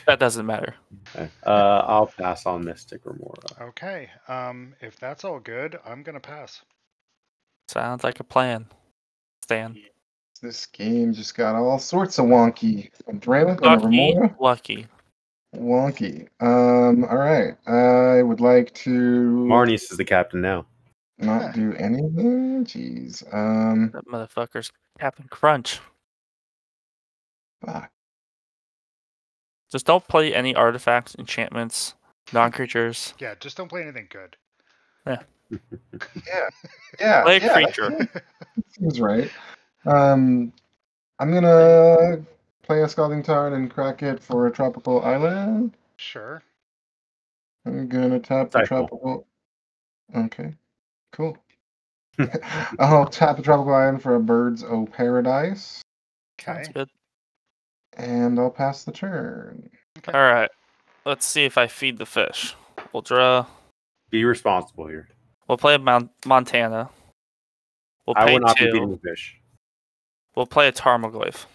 That doesn't matter. Okay. I'll pass on Mystic Remora. Okay. If that's all good, I'm gonna pass. Sounds like a plan, Stan. This game just got all sorts of wonky. Adrenaline and Lucky, Remora. lucky. Wonky. All right. I would like to Marneus is the captain now. not do anything. Jeez. That motherfucker's Captain Crunch. Fuck. Just don't play any artifacts, enchantments, non-creatures. Yeah, just don't play anything good. Yeah. Yeah. Play a yeah. creature. Seems right. I'm gonna play a Scalding Tarn and crack it for a tropical island. Sure. I'm gonna tap the Cycle. tropical. Okay. Cool. I'll tap the tropical island for a Bird's O Paradise. Sounds Okay. good. And I'll pass the turn. Okay. All right. Let's see if I feed the fish. We'll draw. Be responsible here. We'll play Montana. We'll I pay will not be 2. feeding the fish. We'll play a Tarmogoyf.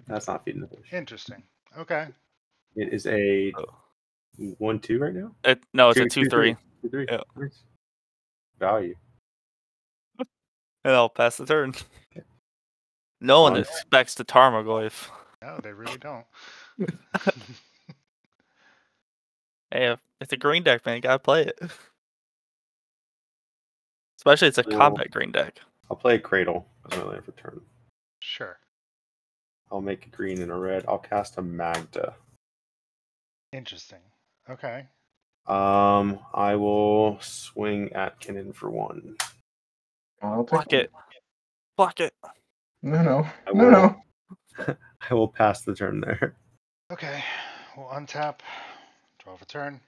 That's not feeding the fish. Interesting. Okay. It is a 1-2 right now. No, it's a 2/3. 2-3. Yeah. Nice. Value. And I'll pass the turn. No one expects the Tarmogoyf. No, they really don't. Hey, it's a green deck, man. You gotta play it. Especially it's a combat green deck. I'll play a Cradle as my land for turn. Sure. I'll make a green and a red. I'll cast a Magda. Interesting. Okay. I will swing at Kinnan for 1. I'll take Block it. Block it. No. I No, will. no. I will pass the turn there. Okay. We'll untap. Draw for turn.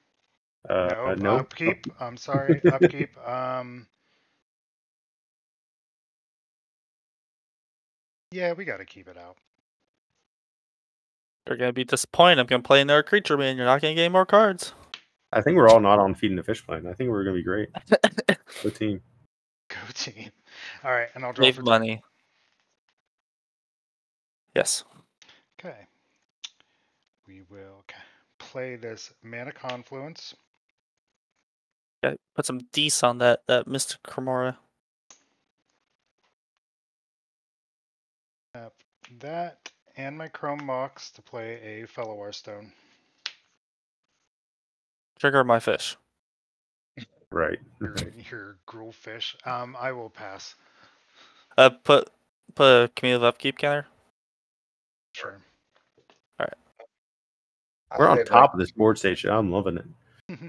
No. Upkeep. I'm sorry. Upkeep. Yeah, we gotta keep it out. You're gonna be disappointed. I'm gonna play another creature, man. You're not gonna get any more cards. I think we're all not on feeding the fish plan. I think we're gonna be great. Good team. Go team. All right, and I'll draw Save for money. Yes. turn. Okay. We will play this Mana Confluence. Yeah, put some D's on that Mr. Cremora. Tap that and my Chrome Mox to play a Fellowar Stone. Trigger my fish. Right. Your gruel fish. I will pass. Put a cumulative upkeep counter. Sure. We're on top of this board station. I'm loving it.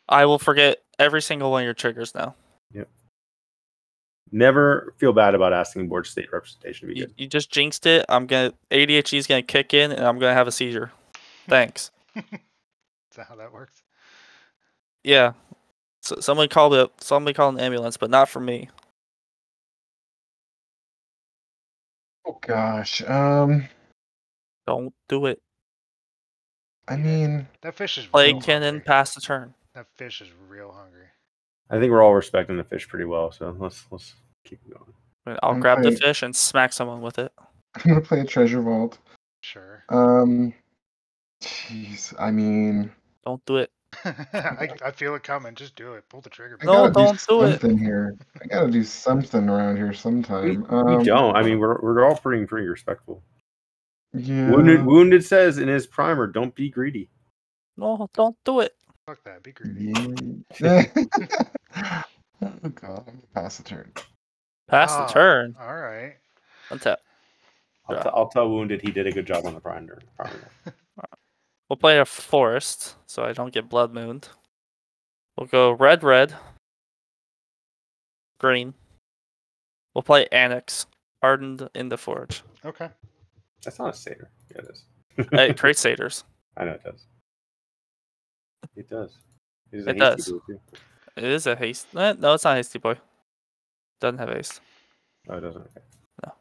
I will forget every single one of your triggers now. Yep. Never feel bad about asking board state representation to be good. You just jinxed it. ADHD is gonna kick in, and I'm gonna have a seizure. Thanks. Is that how that works? Yeah. So somebody call an ambulance, but not for me. Oh gosh. Don't do it. I mean, That fish is Play real Cannon, hungry. pass the turn. That fish is real hungry. I think we're all respecting the fish pretty well, so let's keep going. I'll I'm grab the playing- fish and smack someone with it. I'm gonna play a Treasure Vault. Sure. Jeez. I mean, Don't do it. I feel it coming. Just do it. Pull the trigger. I No, gotta don't do it. something here. I gotta do something around here sometime. We don't. I mean, we're all pretty respectful. Yeah. Wounded says in his primer, don't be greedy. No, don't do it. Fuck that. Be greedy. Yeah. Oh god. Let me pass the turn. Pass the turn. All right. Untap. I'll tell Wounded he did a good job on the primer. We'll play a forest, so I don't get blood mooned. We'll go red, green. We'll play Annex, Hardened in the Forge. Okay. That's not a satyr. Yeah, it is. It creates satyrs. I know it does. It does. It does. It is a haste. No, it's not hasty boy. Doesn't have haste. Oh, it doesn't. Okay. No.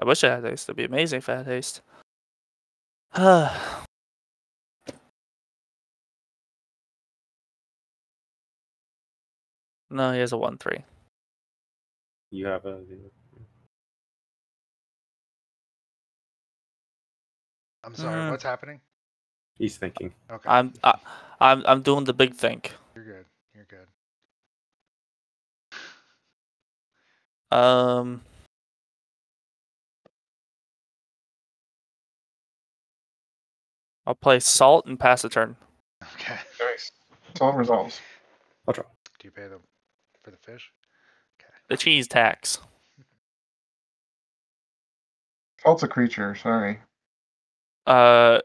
I wish it had haste. It'd be amazing if it had haste. No, he has a 1/3. You have a. I'm sorry. What's happening? He's thinking. Okay. I'm doing the big think. You're good. You're good. I'll play Salt and pass the turn. Okay. Nice. Solve resolves. I'll try. Do you pay them for the fish? Okay. The cheese tax. Salt's a creature, sorry. There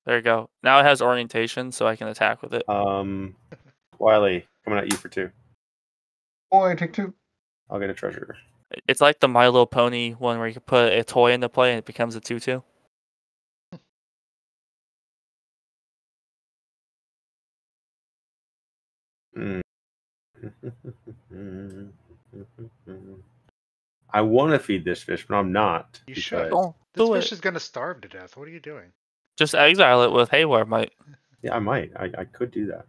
you go. Now it has orientation, so I can attack with it. Wiley, coming at you for 2. Boy, take 2. I'll get a treasure. It's like the My Little Pony one where you can put a toy into play and it becomes a 2/2. I want to feed this fish, but I'm not. You should. Don't This do fish it. is going to starve to death. What are you doing? Just exile it with Haywire Might. Yeah, I might. I could do that.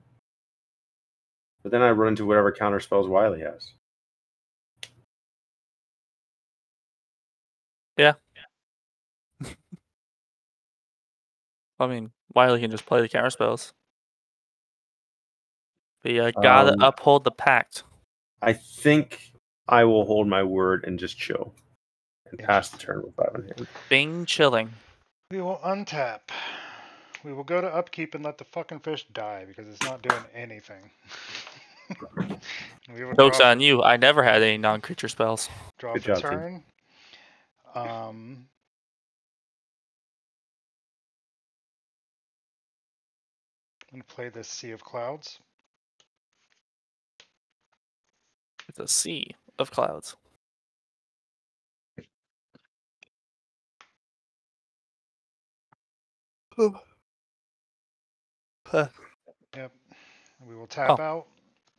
But then I run into whatever counter spells Wiley has. Yeah. I mean, Wiley can just play the counter spells. But you gotta uphold the pact. I think I will hold my word and just chill. And pass the turn with 5 in hand. Bing chilling. We will untap. We will go to upkeep and let the fucking fish die because it's not doing anything. We will Joke's draw on you. I never had any non-creature spells. Draw Good for job, turn. I'm going to play this Sea of Clouds. It's a sea of clouds. Yep. We will tap out.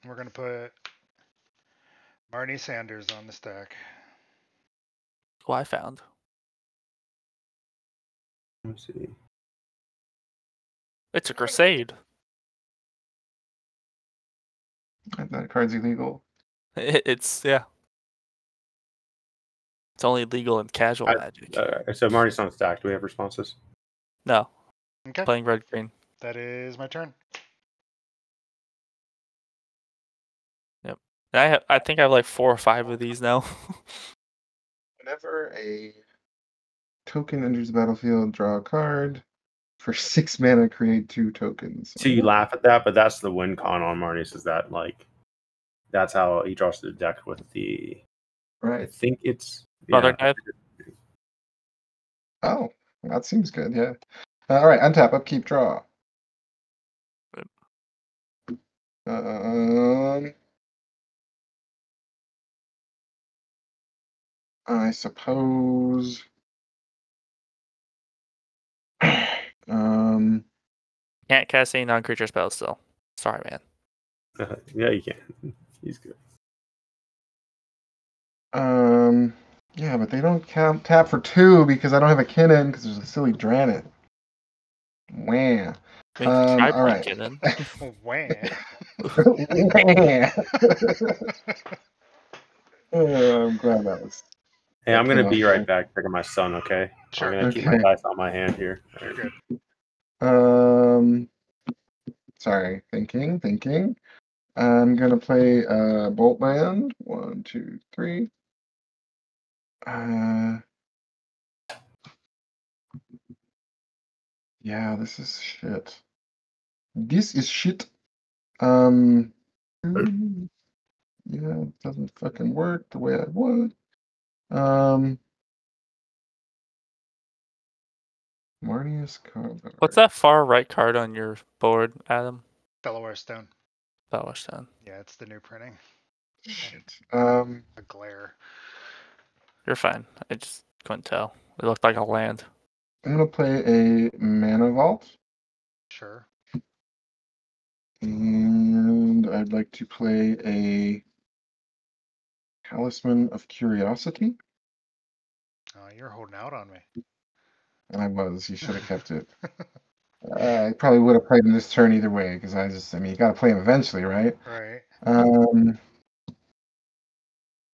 We're going to put Marnie Sanders on the stack. Who I found. Let me see. It's a crusade. That card's illegal. It's yeah. It's only legal in casual magic. So Marty's not stacked. Do we have responses? No. Okay. Playing red green. That is my turn. Yep. And I think I have like 4 or 5 of these now. Whenever a token enters the battlefield, draw a card. For 6 mana, create 2 tokens. So you laugh at that, but that's the win con on Marneus, is that like that's how he draws the deck with the Right. I think it's Brother Knife. Oh, that seems good, yeah. All right, untap, upkeep, draw. I suppose. Can't cast any non-creature spells still. Sorry, man. Yeah, you can. He's good. Yeah, but they don't count tap for 2 because I don't have a Kinnan because there's a silly Dranet. Wah. All right. Wah. I'm glad that was. Hey, I'm gonna be right back picking my son, okay? Sure. I'm gonna keep my dice on my hand here. Good. Sorry, thinking. I'm gonna play Bolt Land. 1, 2, 3. Yeah, this is shit. This is shit. Yeah, it doesn't fucking work the way I would. Marneus Calgar. What's that far right card on your board, Adam? Delaware Stone. Delaware Stone. Yeah, it's the new printing. Shit. A glare. You're fine. I just couldn't tell. It looked like a land. I'm gonna play a Mana Vault. Sure. And I'd like to play a Talisman of Curiosity. Oh, you're holding out on me. I was. You should have kept it. I probably would have played him this turn either way because I mean, you got to play him eventually, right? Right.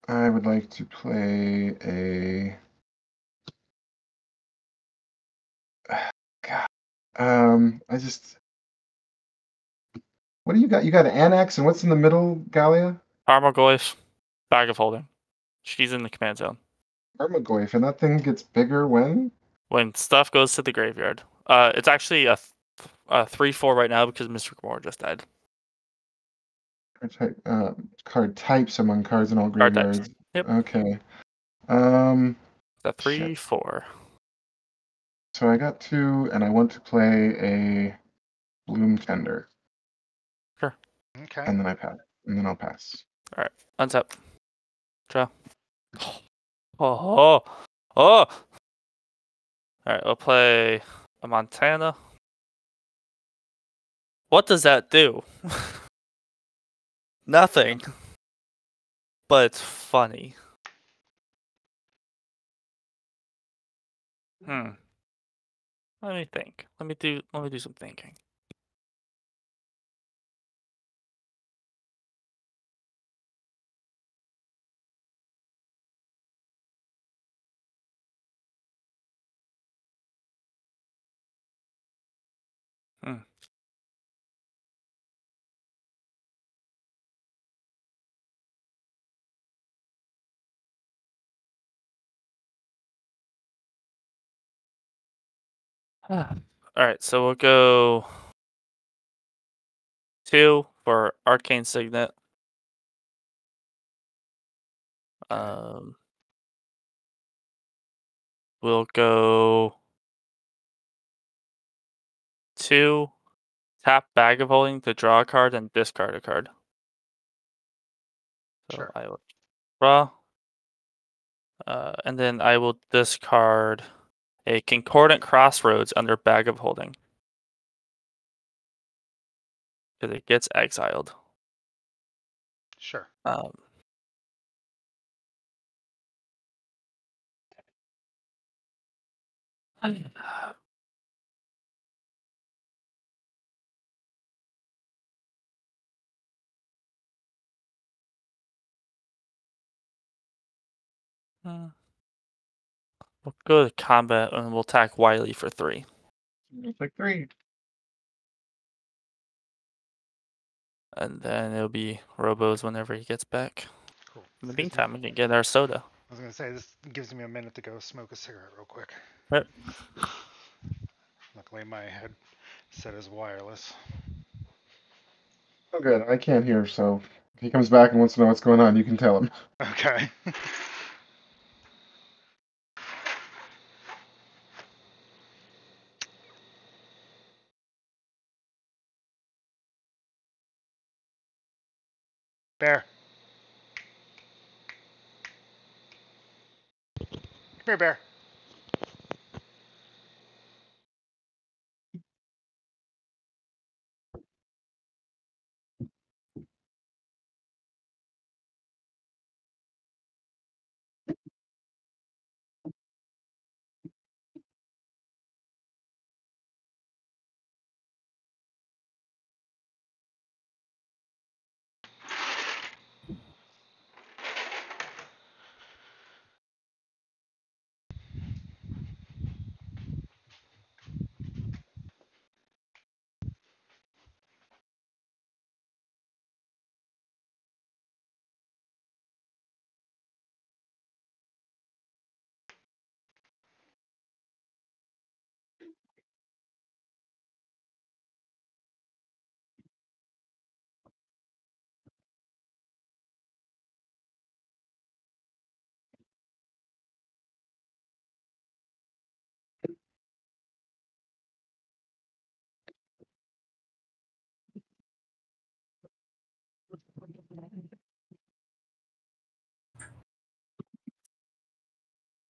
I would like to play a. God. I just. What do you got? You got an Annex, and what's in the middle, Galia? Tarmogoyf. Bag of Holding. She's in the command zone. Armagoyf, and that thing gets bigger when? When stuff goes to the graveyard. It's actually a 3/4 right now because Mr. Gamora just died. Card types among cards in all Card types. graveyards. Yep. Okay. The 3/4. So I got 2, and I want to play a Bloom Tender. Sure. Okay. And then I'll pass. All right. Untap. Draw. Oh. All right. We'll play a Montana. What does that do? Nothing. But it's funny. Let me think. Let me do some thinking. All right, so we'll go 2 for Arcane Signet. We'll go 2, tap Bag of Holding to draw a card and discard a card. So Sure. I will draw. And then I will discard a Concordant Crossroads under Bag of Holding. Because it gets exiled. Sure. We'll go to combat and we'll attack Wiley for 3. It's like 3. And then it'll be Robo's whenever he gets back. Cool. In the meantime, we can get our soda. I was gonna say this gives me a minute to go smoke a cigarette real quick. Yep. Luckily my headset is wireless. Oh, good. I can't hear, so if he comes back and wants to know what's going on, you can tell him. Okay. Bear. Come here, Bear.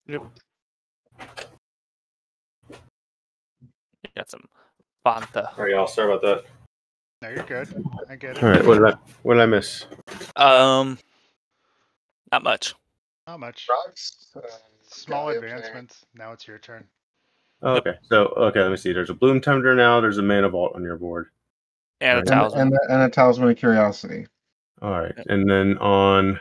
Yep. Got some Fanta. All right, y'all. Sorry about that. No, you're good. I get it. All right, what did I miss? Not much. Not much. Rocks. Small advancements. Now it's your turn. Oh, okay, so let me see. There's a Bloom Tender now. There's a Mana Vault on your board. And Right. a talisman. And a Talisman of Curiosity. All right, and then on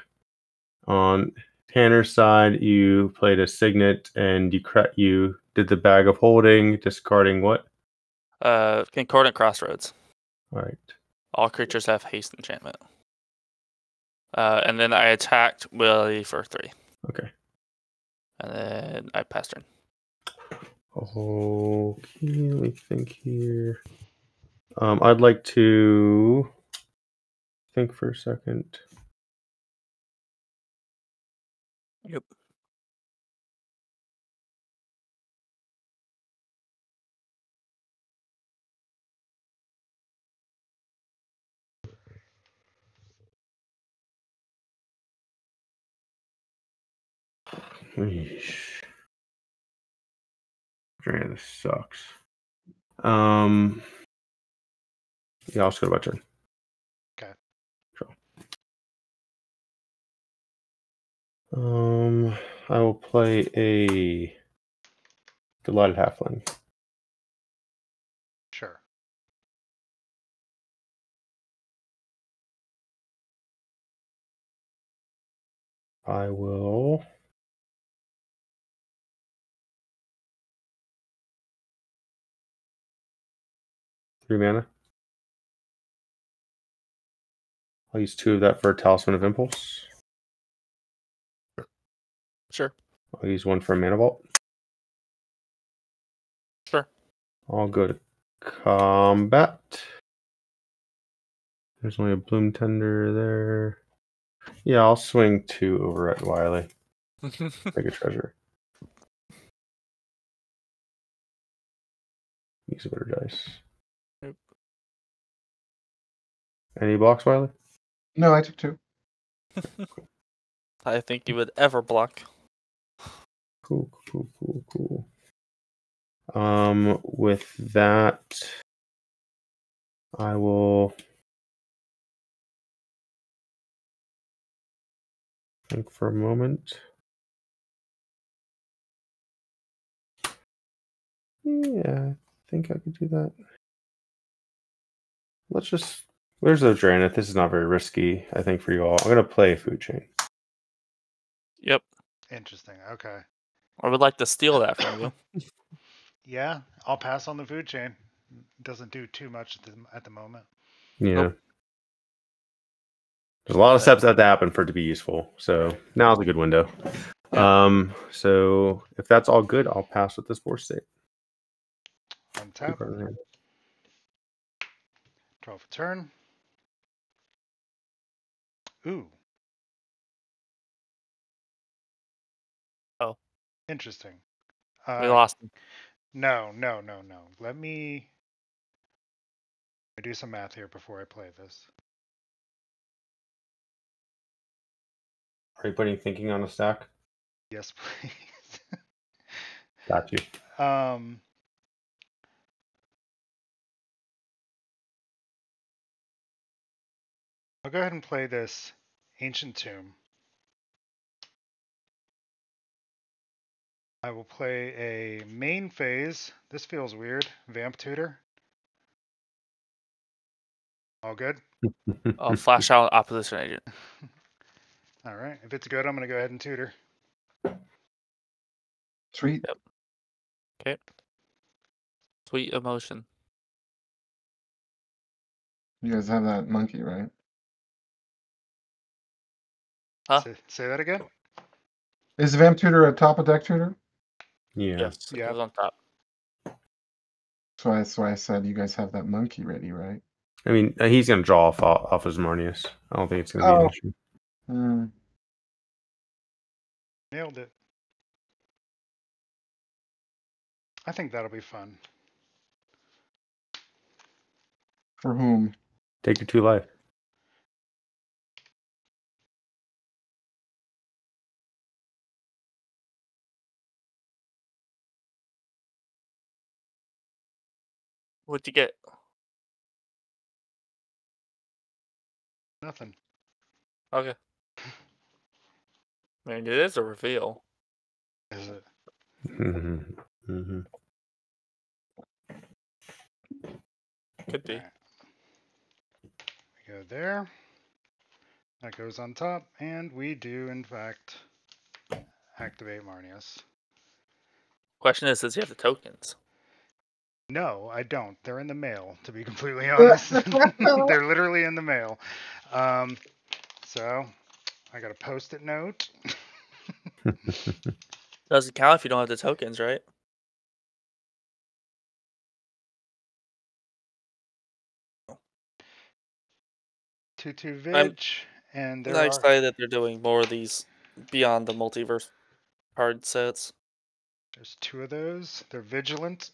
Tanner's side, you played a Signet, and you did the Bag of Holding, discarding what? Concordant Crossroads. All right. All creatures have haste enchantment. And then I attacked Willie for 3. Okay. And then I pass turn. Okay, let me think here. I'd like to think for a second. Yep. Eesh. Man, this sucks. Yeah, I'll just go to my turn. Okay. Sure. I will play a Delighted Halfling. Sure. I will. Three mana. I'll use 2 of that for a Talisman of Impulse. Sure. I'll use 1 for a Mana Vault. Sure. I'll go to combat. There's only a Bloom Tender there. Yeah, I'll swing 2 over at Wiley. Take a treasure. Use a better dice. Yep. Any blocks, Wiley? No, I took 2. I think you would ever block. Cool. With that, I will think for a moment. Yeah, I think I could do that. Let's just. There's a Dranith. This is not very risky, I think, for you all. I'm going to play a Food Chain. Yep. Interesting. Okay. I would like to steal that from you. Yeah, I'll pass on the food chain. Doesn't do too much at the moment. Yeah. Nope. There's a lot of steps that have to happen for it to be useful. So now's a good window. Yeah. So if that's all good, I'll pass with this Force State. Untap. Draw for turn. Ooh. Oh. Interesting. We lost him. No. Let me do some math here before I play this. Are you putting thinking on a stack? Yes, please. Got you. I'll go ahead and play this Ancient Tomb. I will play a main phase. This feels weird. Vamp Tutor. All good? I'll flash out opposition agent. All right. If it's good, I'm going to go ahead and tutor. Sweet. Yep. Okay. Sweet emotion. You guys have that monkey, right? Huh? Say that again? Is Vamp Tutor a top of deck tutor? Yeah. Yes. Yep. It was on top. So that's why I said you guys have that monkey ready, right? I mean, he's going to draw off his Marneus. I don't think it's going to be an issue. Nailed it. I think that'll be fun. For whom? Take your 2 life. What'd you get? Nothing. Okay. I mean, it is a reveal. Is it? Could be. Right. We go there. That goes on top, and we do, in fact, activate Marneus. Question is, does he have the tokens? No, I don't. They're in the mail, to be completely honest. They're literally in the mail. So, I got a post-it note. Doesn't count if you don't have the tokens, right? 2/2 Vig, and I'm there are excited that they're doing more of these beyond the multiverse card sets. there's 2 of those. They're vigilant,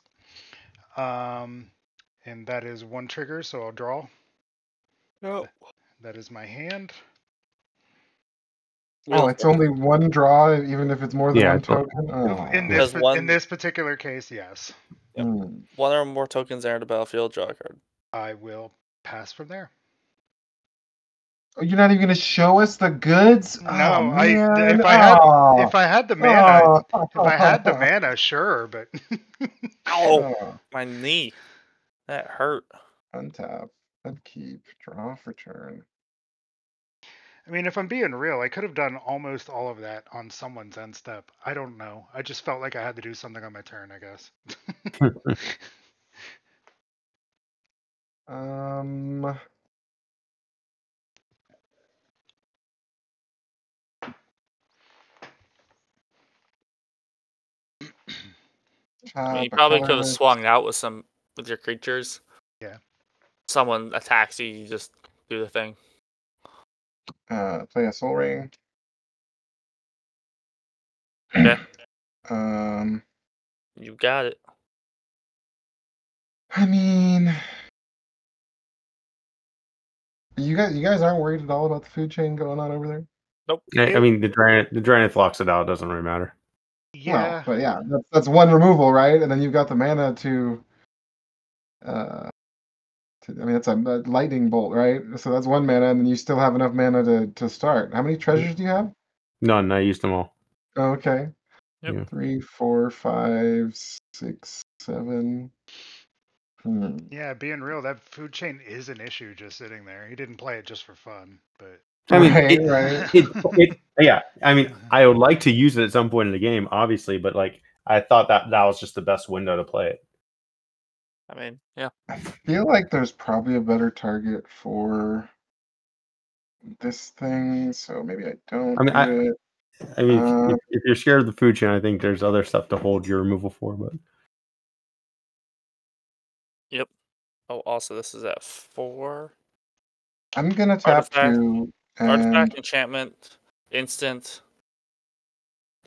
and that is 1 trigger, so I'll draw. Oh, That is my hand. Oh, it's only 1 draw, even if it's more than Yeah, 1 it's not- token. In Oh. this Because one- in this particular case, yes. Yep. Hmm. One or more tokens enter the battlefield, draw a card. I will pass from there. Oh, you're not even gonna show us the goods? No, Oh, man. if I had the mana, if I had the mana, sure, but Ow! Oh, My knee. That hurt. untap, upkeep, draw for turn. I mean, if I'm being real, I could have done almost all of that on someone's end step. I don't know. I just felt like I had to do something on my turn, I guess. I mean, you Tap a probably could have colorless. swung out with your creatures. Yeah. Someone attacks you, you just do the thing. Play a Soul Ring. Okay. You got it. I mean, you guys aren't worried at all about the food chain going on over there? Nope. I mean, the Draenith locks it out. It doesn't really matter. Yeah. Well, but yeah, that's 1 removal, right? And then you've got the mana to I mean, it's a lightning bolt, right? So that's 1 mana, and then you still have enough mana to start. How many treasures do you have? None. I used them all. Oh, okay. Yep. Yeah. 3, 4, 5, 6, 7. Yeah, being real, that food chain is an issue just sitting there. He didn't play it just for fun, but I mean, right. yeah. I mean, I would like to use it at some point in the game, obviously, but like I thought that was just the best window to play it. I mean, yeah. I feel like there's probably a better target for this thing, so maybe I don't do it. I mean, if you're scared of the food chain, I think there's other stuff to hold your removal for, but Yep. Oh, also, this is at 4. I'm gonna tap 2 and Artifact, enchantment, instant,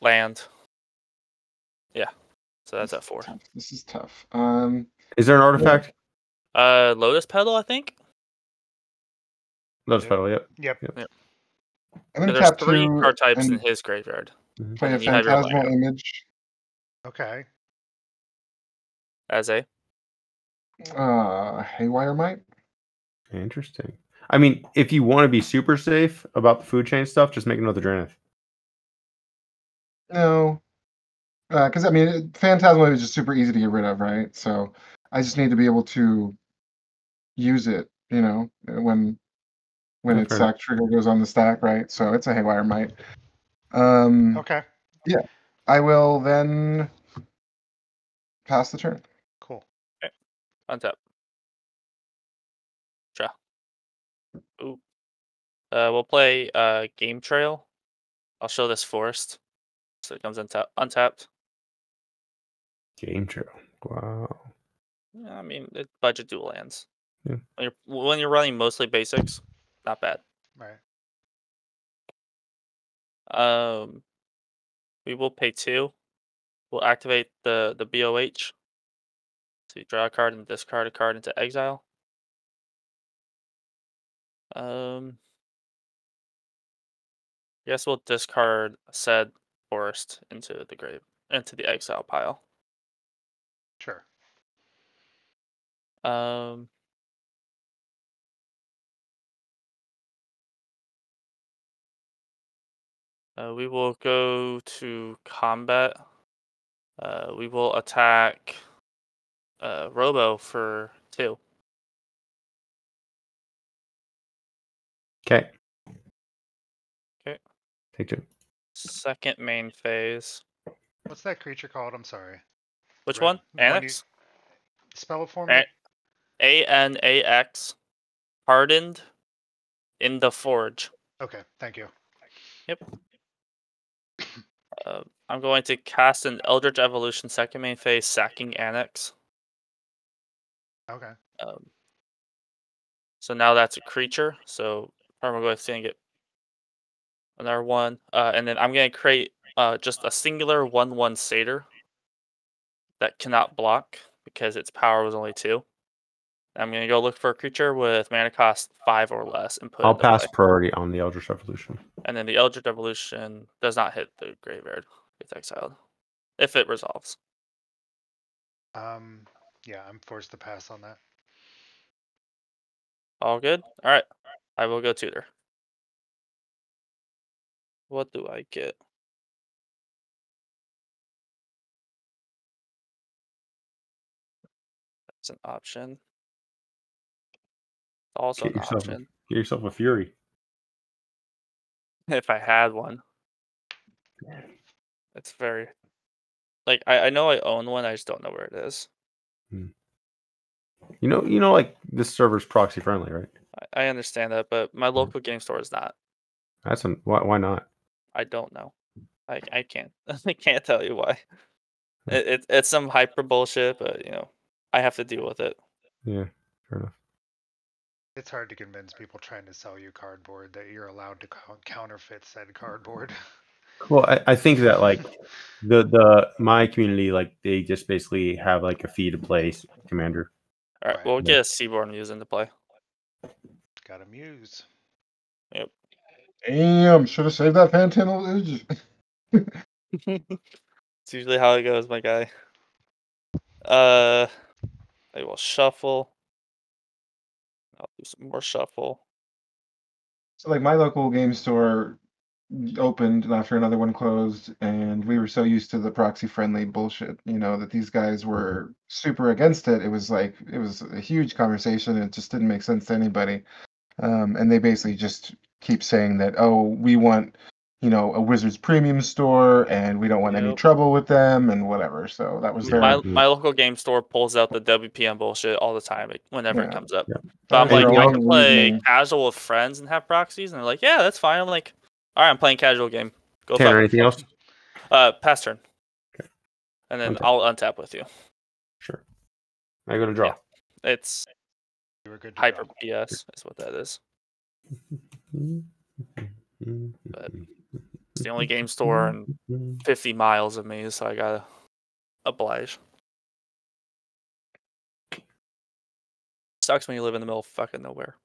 land. Yeah. So that's at 4. This is tough. is there an artifact? Lotus Petal, I think. Lotus Petal, yep. Yep. I'm gonna There's tap 3 2 card types in and his graveyard. play a And you have your phantasmal land. image. Okay. As a. Haywire Might. Interesting. I mean, if you want to be super safe about the food chain stuff, just make another Draenith. No, because I mean, phantasmal image is super easy to get rid of, right? So I just need to be able to use it, when its sack trigger goes on the stack, right? So it's a Haywire Might. Okay. Yeah, I will then pass the turn. Cool. Okay. Untap. Draw. Ooh. We'll play Game Trail. I'll show this forest. So it comes untapped. Game Trail. Wow. Yeah, I mean, it budget dual lands. Yeah. When you're running mostly basics, not bad. Right. We will pay 2. We'll activate the BOH. So you draw a card and discard a card into exile. Guess we'll discard said forest into the exile pile. Sure. We will go to combat. We will attack Robo for 2. Okay. Okay. Take 2. Second main phase. What's that creature called? I'm sorry. Which one? Annex? Spell it for me. ANAX. Hardened in the Forge. Okay, thank you. Yep. I'm going to cast an Eldritch Evolution second main phase, sacking Annex. Okay. So now that's a creature. So I'm going to get another one, and then I'm going to create just a singular 1/1 satyr that cannot block because its power was only 2. I'm going to go look for a creature with mana cost 5 or less and put I'll it into pass play. priority on the Eldritch Evolution. And then the Eldritch Evolution does not hit the graveyard. It's exiled if it resolves. Yeah, I'm forced to pass on that. All good? All right. I will go tutor. What do I get? That's an option. Also an option. Get yourself a Fury. If I had one. It's very... Like, I know I own one, I just don't know where it is. You know, like this server's proxy friendly, right? I understand that, but my local game store is not. Why not? I don't know. I can't. I can't tell you why. It's some hyper bullshit, but I have to deal with it. Yeah, fair enough. It's hard to convince people trying to sell you cardboard that you're allowed to counterfeit said cardboard. Well, I think that like my community, like they just basically have like a fee to play Commander. All right, we'll get a Seaborn Muse into play. Got a Muse. Yep. Damn, should have saved that Fantanal. It's usually how it goes, my guy. I will shuffle. I'll do some more shuffle. So like my local game store opened after another one closed, and we were so used to the proxy friendly bullshit, that these guys were super against it. It was a huge conversation. It just didn't make sense to anybody. And they basically just keep saying that, oh, we want, a Wizards premium store, and we don't want any trouble with them, and whatever. So that was their... My local game store pulls out the WPM bullshit all the time, whenever it comes up. Yeah. But I'm like, I can play reasoning. casual with friends and have proxies, and they're like, yeah, that's fine. I'm like, all right, I'm playing casual game. Go Tanner, fuck. anything else? Pass turn. Okay. And then I'll untap with you. Sure. I go to draw. Yeah. It's hyper BS is what that is. But it's the only game store in 50 miles of me, so I gotta oblige. Sucks when you live in the middle of fucking nowhere.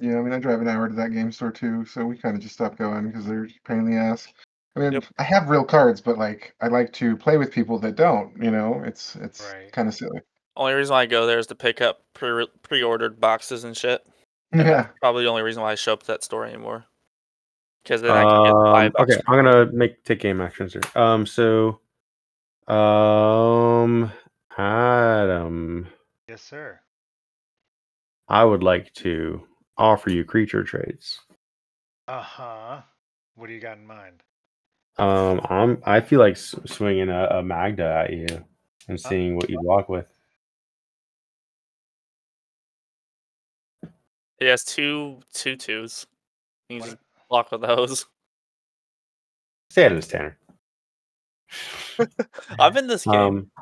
Yeah, I mean, I drive an hour to that game store too, so we kind of just stopped going because they're a pain in the ass. I mean, I have real cards, but like I like to play with people that don't. It's kind of silly. Only reason why I go there is to pick up pre-ordered boxes and shit. And Yeah. that's probably the only reson why I show up to that store anymore. Because then I can get $5. Okay, I'm gonna take game actions here. Adam. Yes, sir. I would like to offer you creature trades. What do you got in mind? I feel like swinging a Magda at you and seeing what you walk with. He has two 2/2s. You can just block with those. Stay out of this, Tanner. I'm in this game.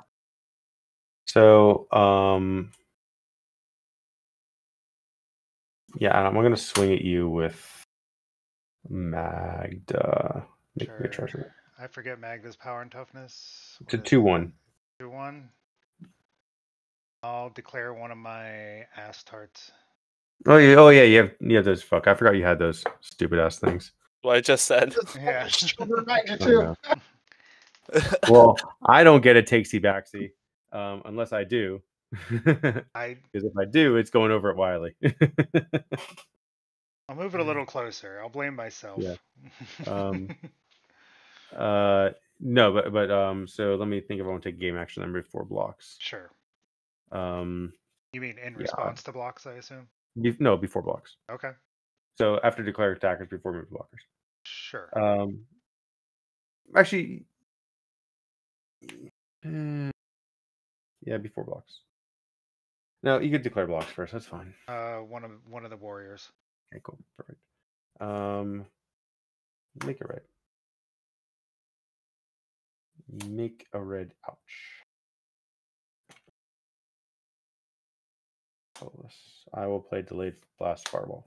Yeah, I'm gonna swing at you with Magda. Sure. I forget Magda's power and toughness. It's a 2/1. 2/1. I'll declare one of my ass tarts. Oh yeah, you have those. Fuck, I forgot you had those stupid ass things. What I just said. Yeah. Well, I don't get a takesy backsy unless I do. Because if I do, it's going over at Wiley. I'll move it a little closer. I'll blame myself. Yeah. No, but so let me think if I want to take game action then before blocks. Sure. You mean in response to blocks, I assume? No, before blocks. Okay. So after declare attackers before move blockers. Sure. Actually, yeah, before blocks. No, you could declare blocks first. That's fine. One of the warriors. Okay, cool, perfect. Make it right. Make a red ouch. I will play delayed blast fireball.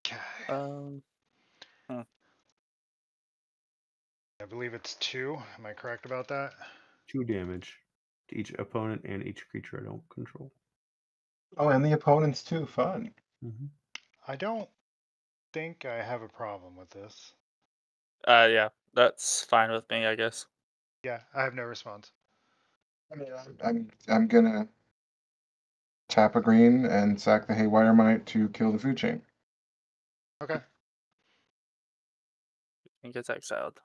Okay. I believe it's 2. Am I correct about that? 2 damage to each opponent and each creature I don't control. Oh, and the opponents too. Fun. Mm-hmm. I don't think I have a problem with this. Yeah, that's fine with me, I guess. Yeah, I have no response. I mean, I'm gonna tap a green and sack the Haywire Mite to kill the food chain. Okay. He gets exiled.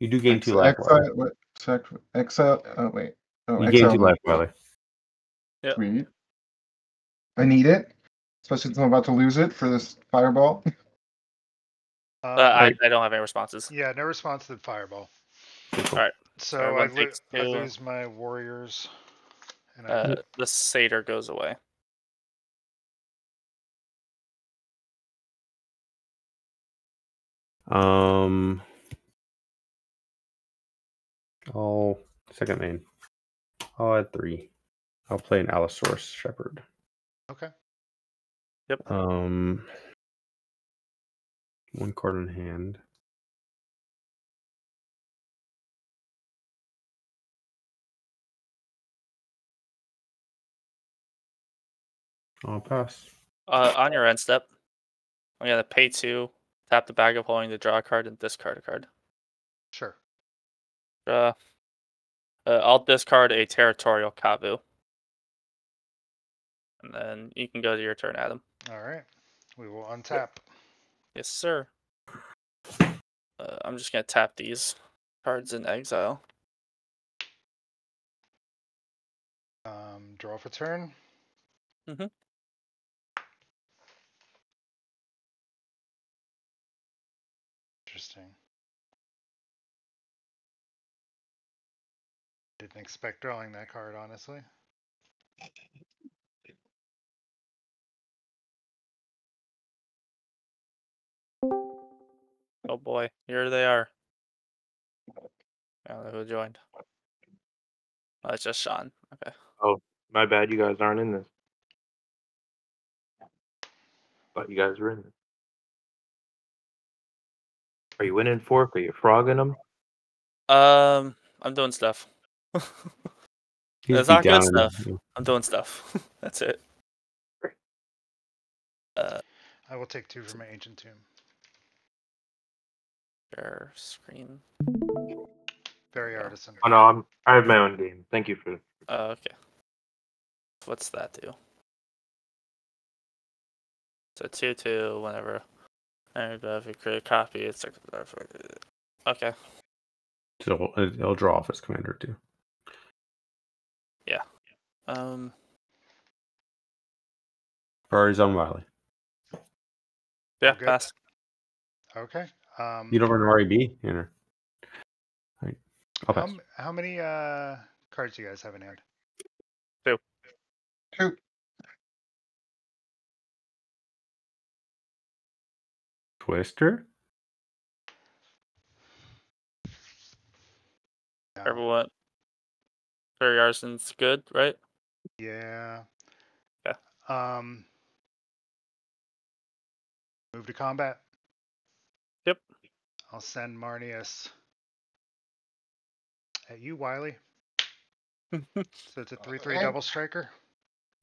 You do gain 2 life. Exile. What? Exile. Oh wait. Oh, You gain exile 2 life, Wiley. Yep. Sweet. I need it, especially since I'm about to lose it for this fireball. I don't have any responses. Yeah, no response to the fireball. All right. So Everyone takes I 2. lose my warriors. And The satyr goes away. I'll second main. I'll add 3. I'll play an Allosaurus Shepherd. Okay. Yep. 1 card in hand. I'll pass. On your end step, I'm gonna pay 2, tap the bag of holding to draw a card, and discard a card. Sure. I'll discard a territorial Kavu. And then you can go to your turn, Adam. All right. We will untap. Yes, sir. I'm just going to tap these cards in exile. Draw for turn. Mm-hmm. Interesting. Didn't expect drawing that card, honestly. Oh boy, here they are. I don't know who joined. Oh, it's just Sean. Okay. Oh, my bad. You guys aren't in this. Thought you guys were in this. Are you winning fork? Are you frogging them? I'm doing stuff. He's It's not beat good down. stuff. I'm doing stuff. That's it. I will take 2 from my ancient tomb. Share screen. Very artisan. Oh no, I have my own game. Thank you for. Okay. What's that do? So 2/2 whenever. And if you create a copy, it's like okay. So it'll draw off his commander too. Yeah. Ferrari's on Wiley. Yeah, Good. pass. Okay. You don't run REB, Tanner. Right. I'll pass. How many cards do you guys have in hand? 2. 2. Twister. No. Everyone. Fairy Arsen's good, right? Yeah. Yeah. Move to combat. Yep. I'll send Marneus at you, Wiley. So it's a 3/3 double striker.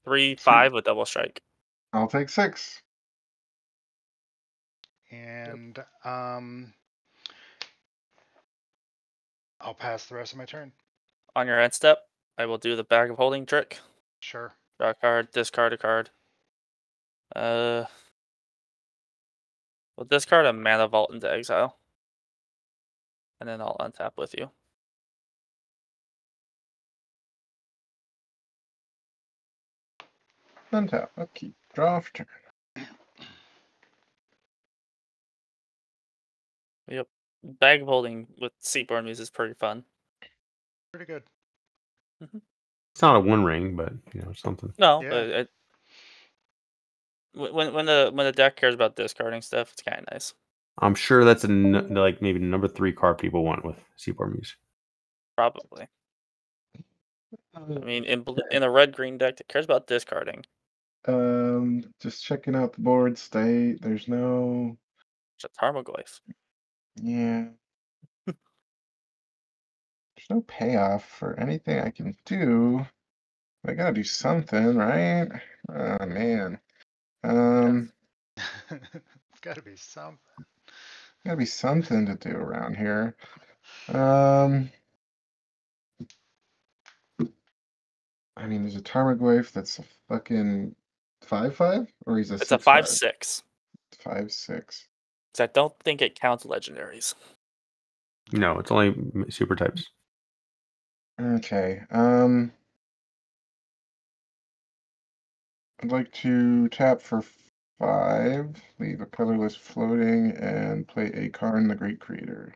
3/5 with double strike. I'll take 6. And I'll pass the rest of my turn. On your end step, I will do the bag of holding trick. Sure. Draw a card, discard a card. We'll discard a mana vault into exile. And then I'll untap with you. Untap. Okay. Draw for turn. Yep. Bag of holding with Seaborn Muse is pretty fun. Pretty good. It's not a 1 ring, but something. No, Yeah. but when the deck cares about discarding stuff, it's kind of nice. I'm sure that's like maybe number 3 card people want with Seaboard Muse. Probably. I mean, in a red-green deck that cares about discarding. Just checking out the board state. There's no. It's a Tarmogoyf. Yeah. There's no payoff for anything I can do. I gotta do something, right? Oh man. It's got to be something. Gotta be something to do around here. I mean, there's a Tarmogoyf that's a fucking 5/5, or he's a It's 6/5? a 5/6. 5/6. So I don't think it counts legendaries. No, it's only super types. Okay. I'd like to tap for 5, leave a colorless floating, and play a Karn the Great Creator.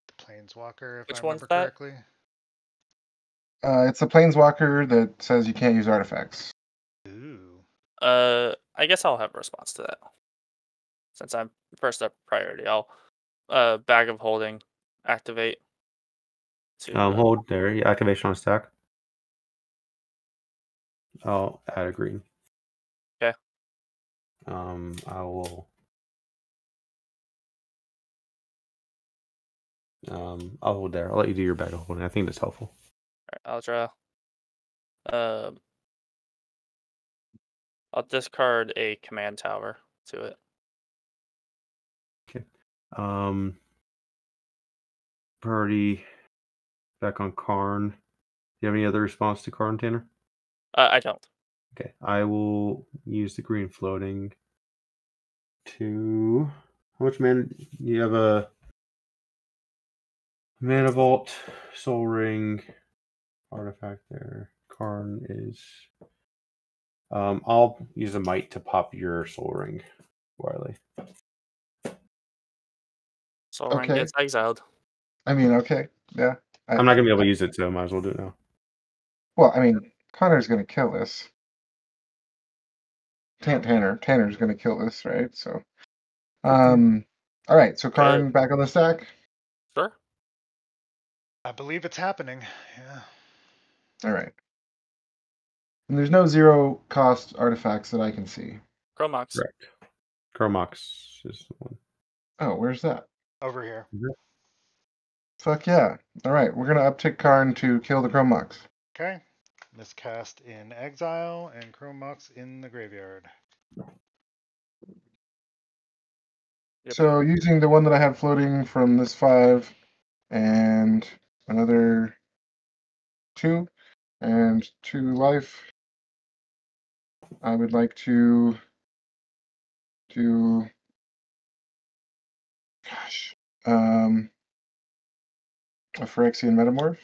The Planeswalker, if Which I one's remember that? correctly. It's a Planeswalker that says you can't use artifacts. Ooh. I guess I'll have a response to that. Since I'm first up priority, I'll Bag of Holding, activate. Hold there. Yeah, activation on stack. I'll add a green. Okay. I will. I'll hold there. I'll let you do your Bag of Holding. I think that's helpful. All right, I'll draw. I'll discard a command tower to it. Okay. Priority back on Karn. Do you have any other response to Karn, Tanner? I don't. Okay. I will use the green floating to. How much mana? You have a Mana Vault, Soul Ring, artifact there. Karn is. I'll use a Might to pop your Soul Ring, Wiley. Soul Ring Okay. gets exiled. I mean, okay, yeah. I'm not gonna be able to use it, so I might as well do it now. Well, I mean, Connor's gonna kill this. Tanner's gonna kill this, right? So, all right. So Karn back on the stack. Sure. I believe it's happening. Yeah. All right. And there's no 0 cost artifacts that I can see. Chromox. Correct. Chromox is the one. Oh, where's that? Over here. Fuck yeah. All right, we're gonna uptick Karn to kill the Chromox. Okay. Miscast in exile and Chromux in the graveyard. Yep. So using the one that I have floating from this 5 and another 2 and 2 life, I would like to do, gosh, a Phyrexian Metamorph.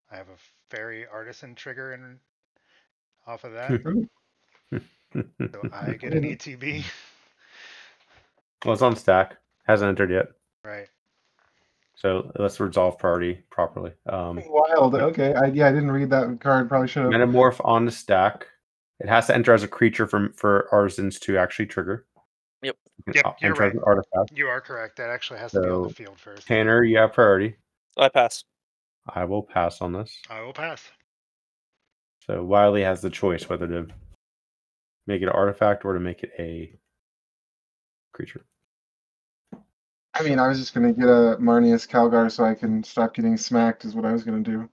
I have a Fairy Artisan trigger in off of that. So I get an ETB. Well, it's on stack. Hasn't entered yet. Right. So let's resolve priority properly. Wild. Okay. I didn't read that card. Probably should have. Metamorph on the stack. It has to enter as a creature for Artisans to actually trigger. Yep. Yep, you're enter as right. an artifact. You are correct. That actually has to be on the So, field first. Tanner, you have priority. I pass. I will pass on this. I will pass. So Wiley has the choice whether to make it an artifact or to make it a creature. I mean, I was just gonna get a Marneus Calgar so I can stop getting smacked. Is what I was gonna do.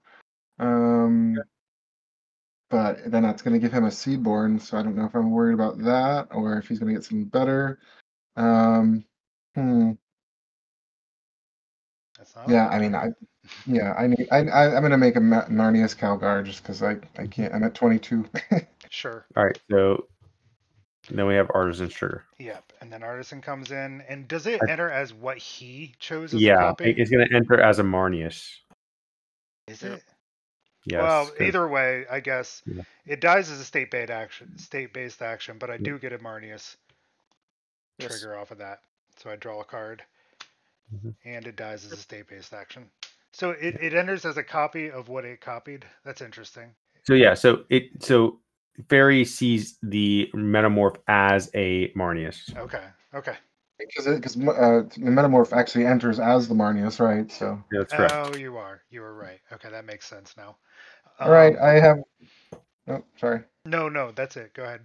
But then that's gonna give him a Seedborn, so I don't know if I'm worried about that or if he's gonna get something better. That's not Yeah, I mean, I'm gonna make a Marneus Calgar just because I can't. I'm at 22. Sure. All right, so then we have Artisan's trigger. Yep. And then Artisan comes in. And does it enter as what he chose as a Yeah, copy? it's going to enter as a Marneus. Is it? Yes. Well, either way, I guess Yeah. it dies as a state-based action, but I do get a Marneus trigger off of that. So I draw a card, and it dies as a state-based action. So it enters as a copy of what it copied. That's interesting. So Fairy sees the Metamorph as a Marneus. Okay. Okay. Because the Metamorph actually enters as the Marneus, right? So. Yeah, that's correct. Oh, you are right. Okay, that makes sense now. All right, I have. Oh, sorry. No, that's it. Go ahead.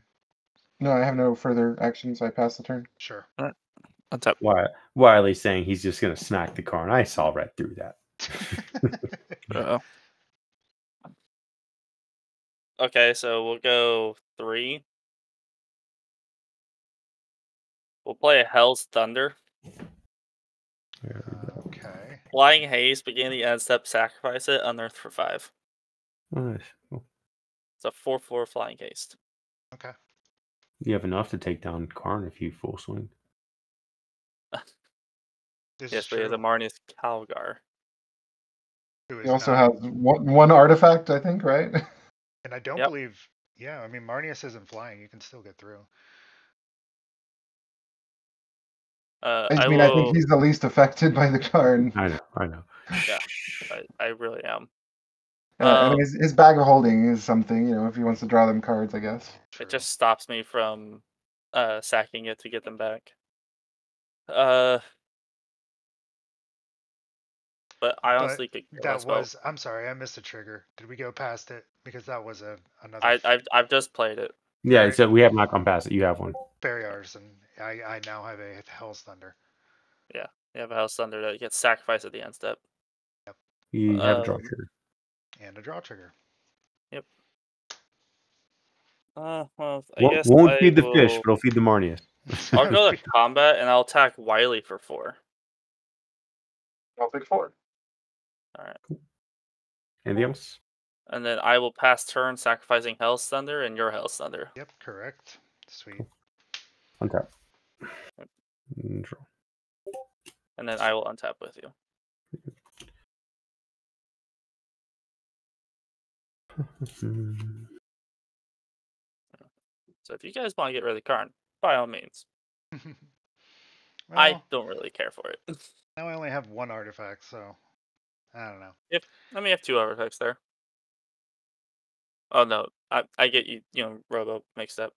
No, I have no further actions. I pass the turn. Sure. Untap. Wiley's saying he's just going to smack the car, and I saw right through that. Okay, so we'll go 3. We'll play a Hell's Thunder. Okay. Flying Haste, beginning the end step, sacrifice it, unearth for 5. Nice. Cool. It's a 4/4 Flying Haste. Okay. You have enough to take down Karn if you full swing. This is Yes, but he has a true. Marneus Calgar. Who He is also not, has one artifact, I think, right? and I don't Yep. believe. Yeah, I mean Marneus isn't flying. You can still get through. I mean, I think he's the least affected by the card. I know. Yeah, I really am. I mean, his bag of holding is something, if he wants to draw them cards, I guess. True. It just stops me from sacking it to get them back. But I honestly could care That less about. was. I'm sorry, I missed a trigger. Did we go past it? Because that was another. I've just played it. Yeah, Very- so we have not gone past it. You have one. Fairy Artisan. I now have a Hell's Thunder. Yeah, you have a House Thunder that gets sacrificed at the end step. You have a draw trigger. And a draw trigger. Yep. Well, I guess Won't I feed the will... fish, but it'll feed the Marneus. I'll go to combat and I'll attack Wiley for 4. I'll take 4. All right. Anything else? And then I will pass turn, sacrificing Hell's Thunder and your Hell's Thunder. Yep, correct. Sweet. Untap. Draw. And then I will untap with you. So if you guys want to get rid of Karn, by all means. I don't really care for it. Now I only have one artifact, so I don't know. Let me have 2 artifacts there. Oh no, I get you, Robo mixed up.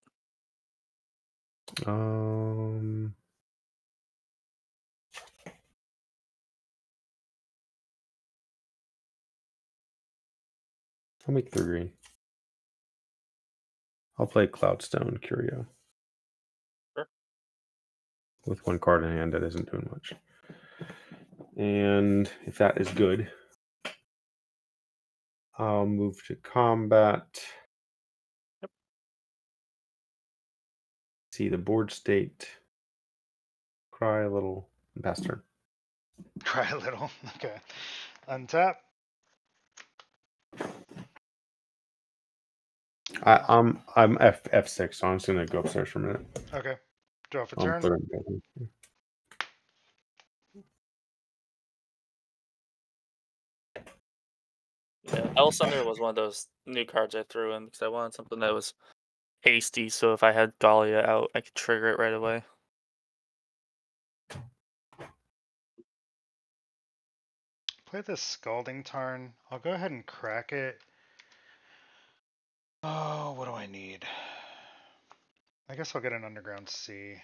I'll make 3 green. I'll play Cloudstone Curio. Sure. With 1 card in hand that isn't doing much. And if that is good, I'll move to combat. Yep. See the board state. Cry a little and pass turn. Cry a little. Okay. Untap. I'm F6, so I'm just gonna go upstairs for a minute. Okay. Draw for turn. Yeah, Hell's Thunder was one of those new cards I threw in because I wanted something that was hasty, so if I had Dahlia out, I could trigger it right away. Play the Scalding Tarn. I'll go ahead and crack it. Oh, what do I need? I guess I'll get an Underground Sea.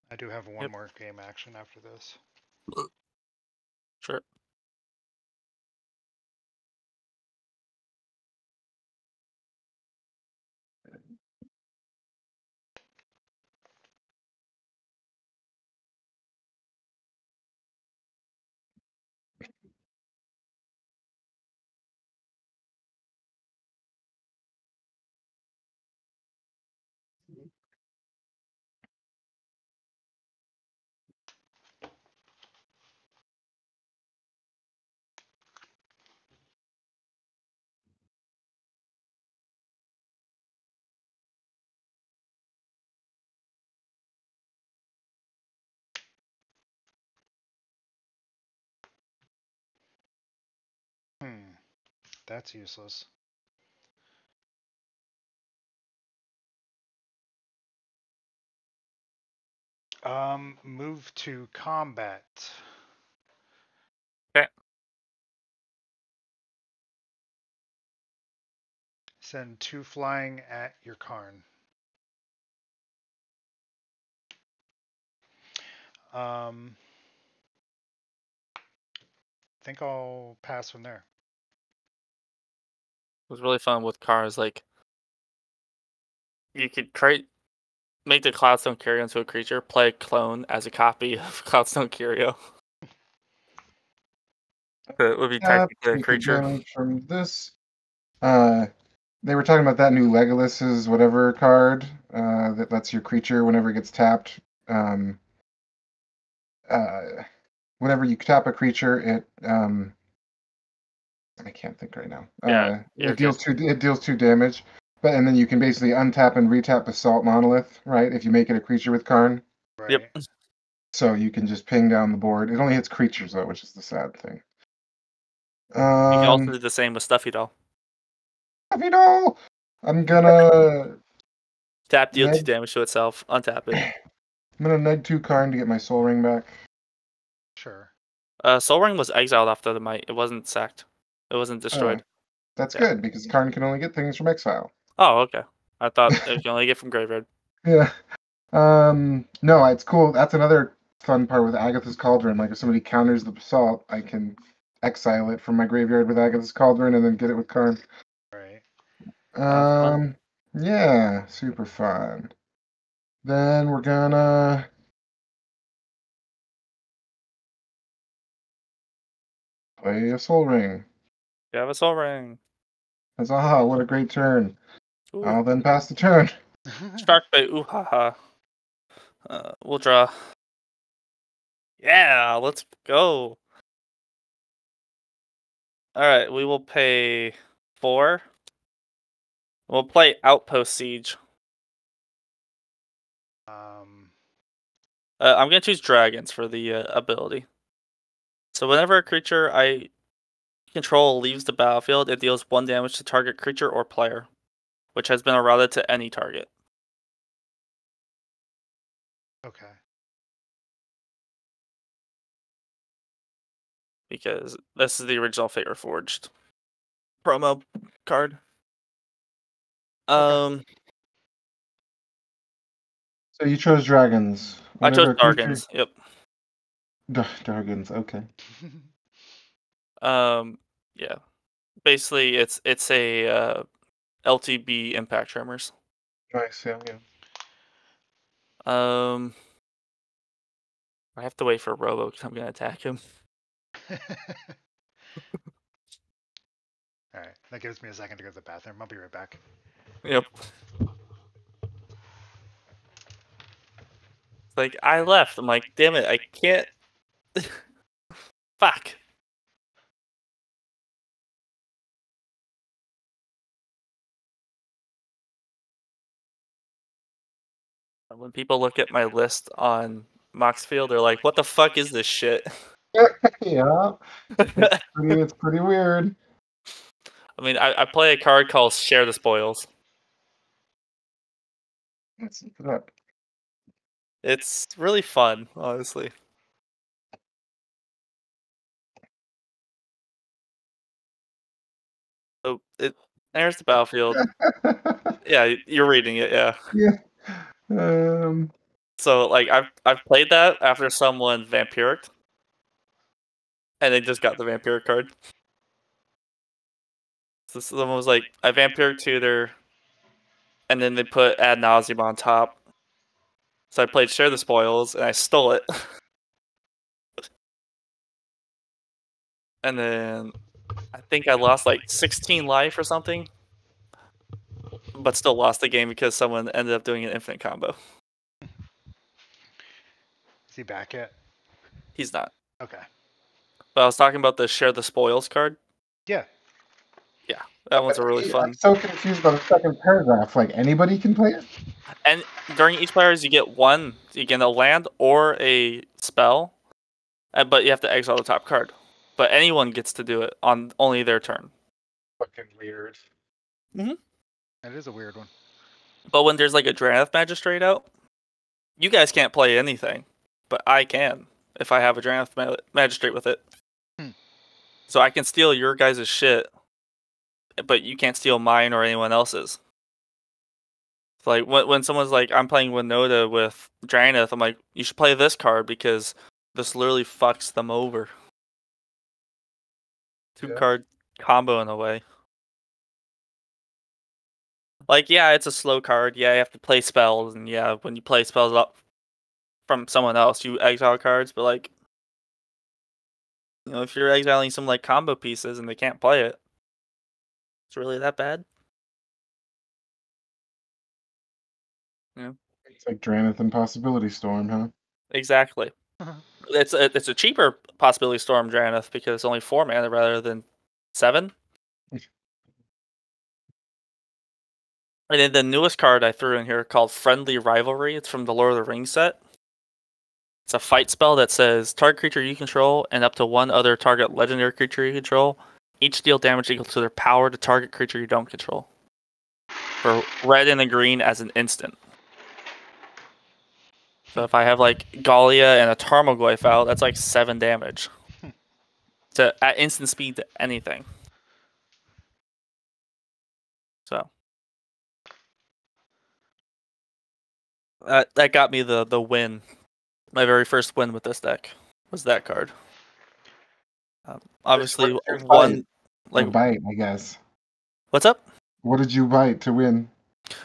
I do have one more game action after this. Sure. That's useless. Move to combat. Okay. Send 2 flying at your Karn. I think I'll pass from there. It was really fun with cars. Like, you could make the Cloudstone Curio into a creature, play a clone as a copy of Cloudstone Curio. It would be technically a Take creature. advantage from this. They were talking about that new Legolas's whatever card that lets your creature, whenever it gets tapped, whenever you tap a creature, it I can't think right now. Yeah, It deals two damage, and then you can basically untap and retap Assault Monolith, right? If you make it a creature with Karn. Right. Yep. So you can just ping down the board. It only hits creatures though, which is the sad thing. You can also do the same with Stuffy Doll. Stuffy Doll! I'm gonna Tap, deal Ned- 2 damage to itself, untap it. I'm gonna neg 2 Karn to get my Soul Ring back. Sure. Soul Ring was exiled after the might. It wasn't sacked. It wasn't destroyed. That's good because Karn can only get things from exile. Oh, okay. I thought it can only get from graveyard. Yeah. No, it's cool. That's another fun part with Agatha's Cauldron. Like if somebody counters the Basalt, I can exile it from my graveyard with Agatha's Cauldron and then get it with Karn. Right. Fun. Yeah, super fun. Then we're gonna play a Soul Ring. You have a Soul Ring. Huzzah, what a great turn. Ooh. I'll then pass the turn. Shark Bait, ooh haha. We'll draw. Yeah, let's go. Alright, we will pay 4. We'll play Outpost Siege. I'm going to choose Dragons for the ability. So whenever a creature I control leaves the battlefield, it deals 1 damage to target creature or player, which has been eroded to any target. Okay. Because this is the original Fate Reforged promo card. Okay. So you chose dragons. I chose Whenever a creature- Dragons. Yep. Dragons, okay. Yeah. Basically, it's a LTB impact tremors. Nice, yeah. I have to wait for Robo because I'm gonna attack him. Alright, that gives me a second to go to the bathroom. I'll be right back. Yep. Like, I left. I'm like, damn it, I can't. Fuck. When people look at my list on Moxfield, they're like, what the fuck is this shit? Yeah. It's pretty weird. I mean, I play a card called Share the Spoils. Let's look it up. It's really fun, honestly. So there's the battlefield. Yeah, you're reading it, yeah. Yeah. So like I've played that after someone vampiric, and they just got the vampiric card. So someone was like, I vampiric tutor, and then they put ad nauseum on top. So I played Share the Spoils, and I stole it. And then I think I lost like 16 life or something, but still lost the game because someone ended up doing an infinite combo. Is he back yet? He's not. Okay. But I was talking about the Share the Spoils card. Yeah. Yeah, that one's a really fun. I'm so confused by the second paragraph. Like anybody can play it? And during each players, you get a land or a spell, but you have to exile the top card. But anyone gets to do it on only their turn. Fucking weird. That is a weird one. But when there's like a Dranath Magistrate out, you guys can't play anything, but I can if I have a Dranath Magistrate with it. So I can steal your guys' shit, but you can't steal mine or anyone else's. It's like when someone's like, I'm playing Winota with Drannith, I'm like, you should play this card because this literally fucks them over. Two-card combo in a way. Like, yeah, it's a slow card. Yeah, you have to play spells, and yeah, when you play spells up from someone else, you exile cards. But like, if you're exiling some like combo pieces and they can't play it, it's really that bad. Yeah, It's like Drannith and Possibility Storm, huh? exactly. It's a cheaper Possibility Storm Drannith because it's only 4 mana rather than 7. And then the newest card I threw in here called Friendly Rivalry. It's from the Lord of the Rings set. It's a fight spell that says target creature you control and up to one other target legendary creature you control each deal damage equal to their power to target creature you don't control. For red and a green as an instant. So if I have like Gallia and a Tarmogoyf out, that's like 7 damage. At instant speed to anything. So that got me the win. My very first win with this deck was that card. Obviously, one like bite, I guess. What's up? What did you bite to win?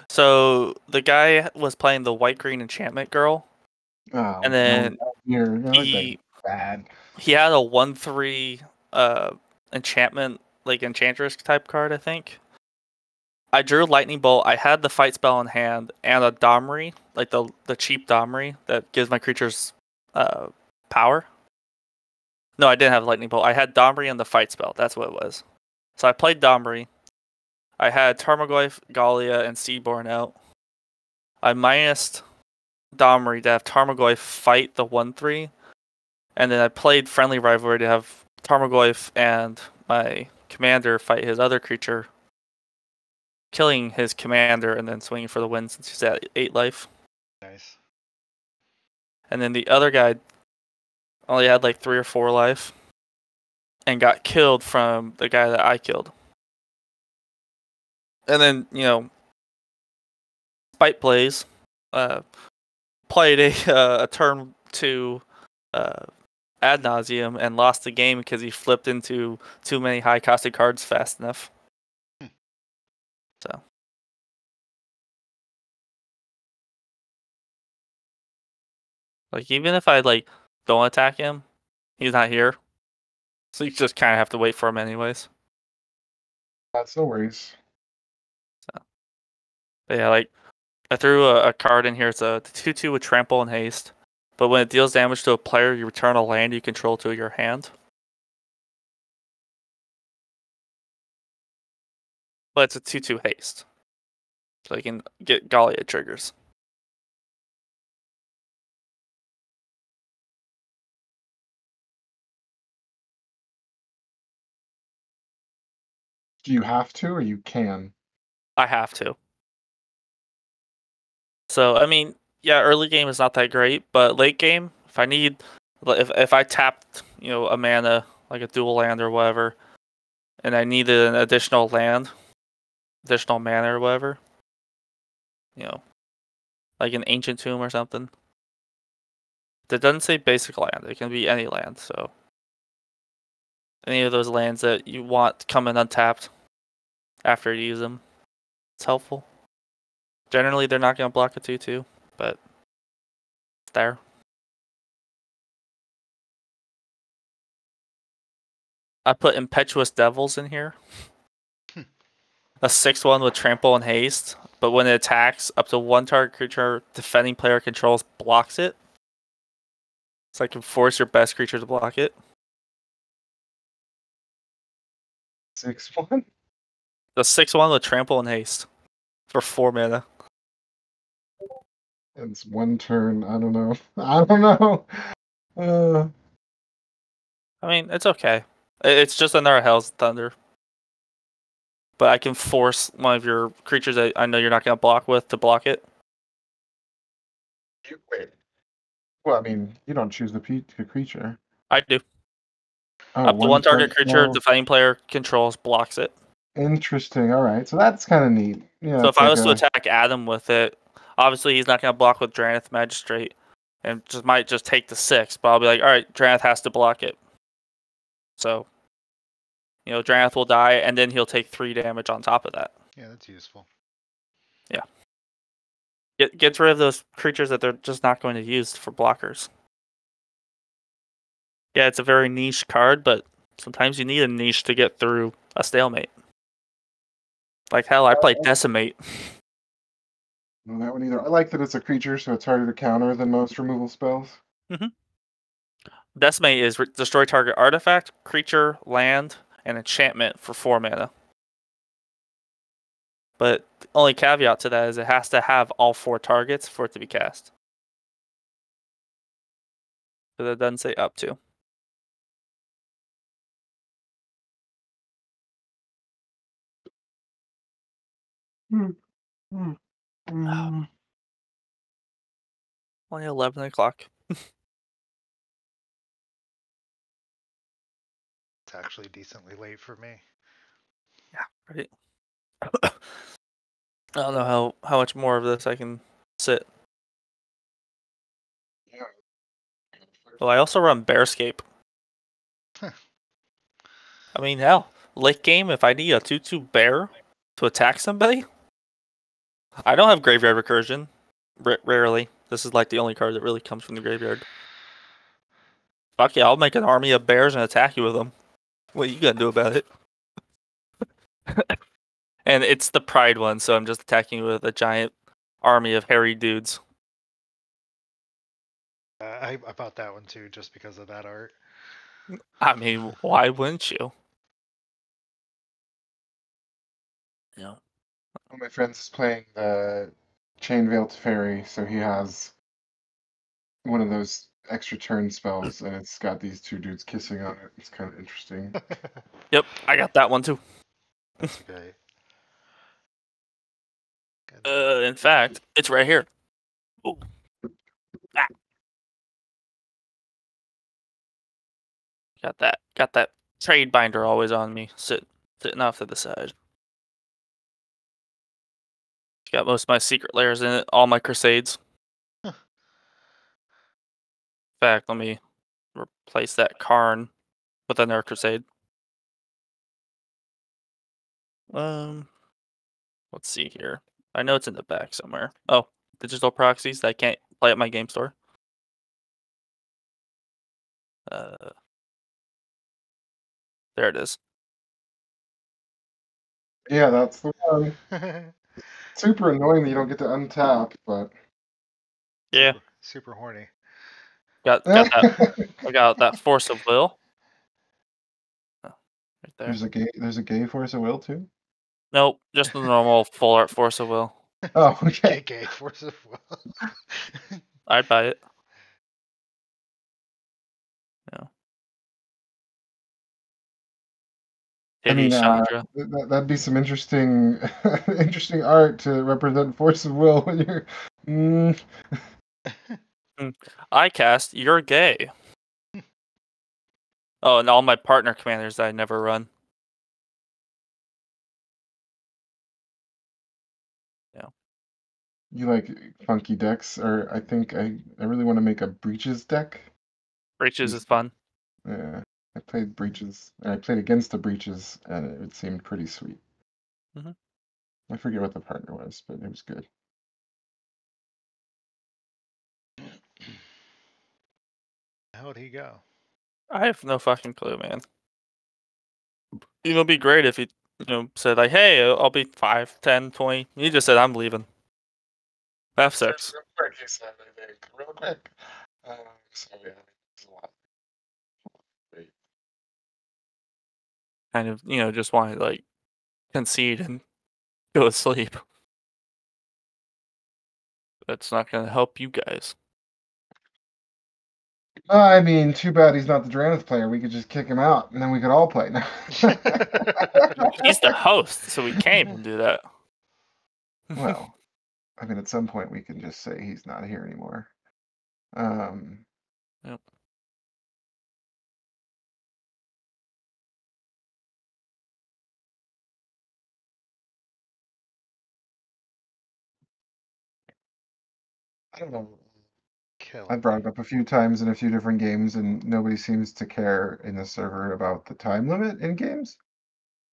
So the guy was playing the white-green enchantment girl, and then he had a 1/3 enchantment, like enchantress type card, I think. I drew Lightning Bolt. I had the fight spell in hand and a Domri, like the cheap Domri that gives my creatures power. No, I didn't have Lightning Bolt. I had Domri and the fight spell. That's what it was. So I played Domri. I had Tarmogoyf, Gallia, and Seaborn out. I minused Domri to have Tarmogoyf fight the 1/3. And then I played Friendly Rivalry to have Tarmogoyf and my commander fight his other creature, killing his commander and then swinging for the win since he's at 8 life. Nice. And then the other guy only had like 3 or 4 life and got killed from the guy that I killed. And then, Spite plays, played a turn 2 ad nauseum and lost the game because he flipped into too many high costed cards fast enough. So like even if I like don't attack him, he's not here. So you just kinda have to wait for him anyways. That's no worries. So but yeah, like I threw a card in here, it's a 2/2 with trample and haste. But when it deals damage to a player, you return a land you control to your hand. But it's a 2/2 haste. So you can get Gallia triggers. Do you have to or you can? I have to. So I mean, yeah, early game is not that great, but late game, if I tapped, a mana, like a dual land or whatever, and I needed an additional mana or whatever, like an ancient tomb or something. That doesn't say basic land, it can be any land, so any of those lands that you want come in untapped after you use them. It's helpful. Generally they're not gonna block a 2/2, but it's there. I put Impetuous Devils in here. A 6/1 with trample and haste, but when it attacks, up to one target creature defending player controls blocks it. So I can force your best creature to block it. 6/1? The 6/1 with trample and haste for 4 mana. It's one turn. I don't know. I don't know. I mean, it's okay. It's just another Hell's Thunder. But I can force one of your creatures that I know you're not going to block with to block it. Wait. Well, I mean, you don't choose the creature. I do. Oh, Up to one target creature spell. defending player controls blocks it. Interesting. All right, so that's kind of neat. Yeah, So it's if I like was to a attack Adam with it, obviously he's not going to block with Draneth Magistrate, and might just take the 6. But I'll be like, all right, Draneth has to block it. So, Draneth will die, and then he'll take 3 damage on top of that. Yeah, that's useful. Yeah. Gets rid of those creatures that they're just not going to use for blockers. Yeah, it's a very niche card, but sometimes you need a niche to get through a stalemate. Like hell, I played Decimate. no, that one either. I like that it's a creature, so it's harder to counter than most removal spells. Decimate is destroy target artifact, creature, land, and enchantment for 4 mana. But the only caveat to that is it has to have all 4 targets for it to be cast. So that doesn't say up to. Only 11 o'clock. It's actually decently late for me. Yeah, right. I don't know how much more of this I can sit. Yeah. Well, I also run Bearscape. I mean, hell, late game, if I need a 2/2 bear to attack somebody, I don't have Graveyard Recursion. Rarely. This is like the only card that really comes from the graveyard. Fuck yeah, I'll make an army of bears and attack you with them. What are you gonna do about it? And it's the Pride one, so I'm just attacking you with a giant army of hairy dudes. I bought that one too, just because of that art. I mean, why wouldn't you? Yeah. One of my friends is playing the Chain Veil Fairy, so he has one of those extra turn spells, and it's got these 2 dudes kissing on it. It's kind of interesting. Yep, I got that one too. That's great. In fact, it's right here. Ooh. Ah. Got that trade binder always on me, sitting off to the side. Got most of my secret layers in it, all my crusades. In fact, let me replace that Karn with another crusade. Let's see here. I know it's in the back somewhere. Oh, digital proxies that I can't play at my game store. There it is. Yeah, that's the one. Super annoying that you don't get to untap, but Yeah, super horny. got that. I got that force of will. Oh, right there. There's a gay force of will too. Nope, just the normal full art force of will. Oh, okay. Gay force of will. I'd buy it. Yeah. I mean, Chandra. that'd be some interesting, interesting art to represent force of will when you're. I cast. You're gay. Oh, and all my partner commanders that I never run. Yeah. You like funky decks, or I think I really want to make a breaches deck. Breaches is fun. Yeah, I played breaches, and I played against the breaches, and it seemed pretty sweet. Mm-hmm. I forget what the partner was, but it was good. How'd he go? I have no fucking clue, man. It'd be great if he, said like, "Hey, I'll be 5, 10, 20." He just said, "I'm leaving." F6. Real quick, he said, I think. Real quick. So yeah, it's a lot. Wait. Kind of, just want to like concede and go to sleep. That's not going to help you guys. I mean, too bad he's not the Dranith player. We could just kick him out, and then we could all play now. He's the host, so we can't even do that. Well, I mean, at some point we can just say he's not here anymore. Yep. I don't know. Kill I brought it up a few times in a few different games, and nobody seems to care in the server about the time limit in games.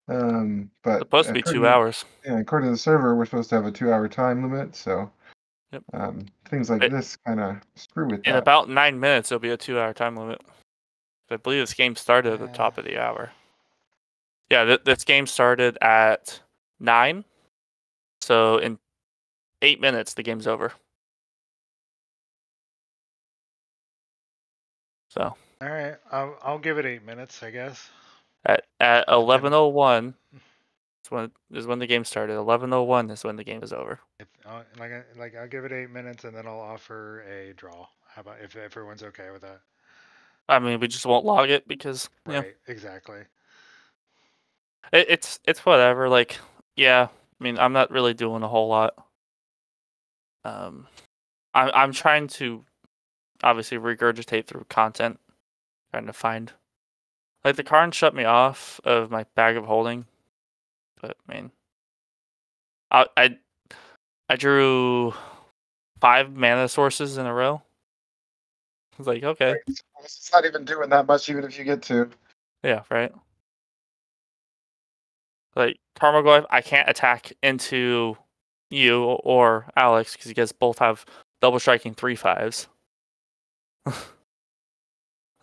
But Supposed to be 2 hours. according to the server, we're supposed to have a 2-hour time limit. So Yep. things like It- this kind of screw with In that. about 9 minutes, it'll be a 2-hour time limit. I believe this game started at the top of the hour. Yeah, this game started at 9. So in 8 minutes, the game's over. So All right, I'll give it 8 minutes, I guess. at 11:01 is when the game started. 11:01 is when the game is over. I'll give it 8 minutes, and then I'll offer a draw. How about if everyone's okay with that? I mean, we just won't log it because Right, exactly. it's whatever. Like, yeah, I mean, I'm not really doing a whole lot. I'm trying to obviously regurgitate through content, trying to find. Like the Karn shut me off of my bag of holding, but I mean, I drew 5 mana sources in a row. I was like, okay, Right. It's not even doing that much, even if you get to. yeah, right. Like Tarmogoyf, I can't attack into you or Alex because you guys both have double striking 3/5s.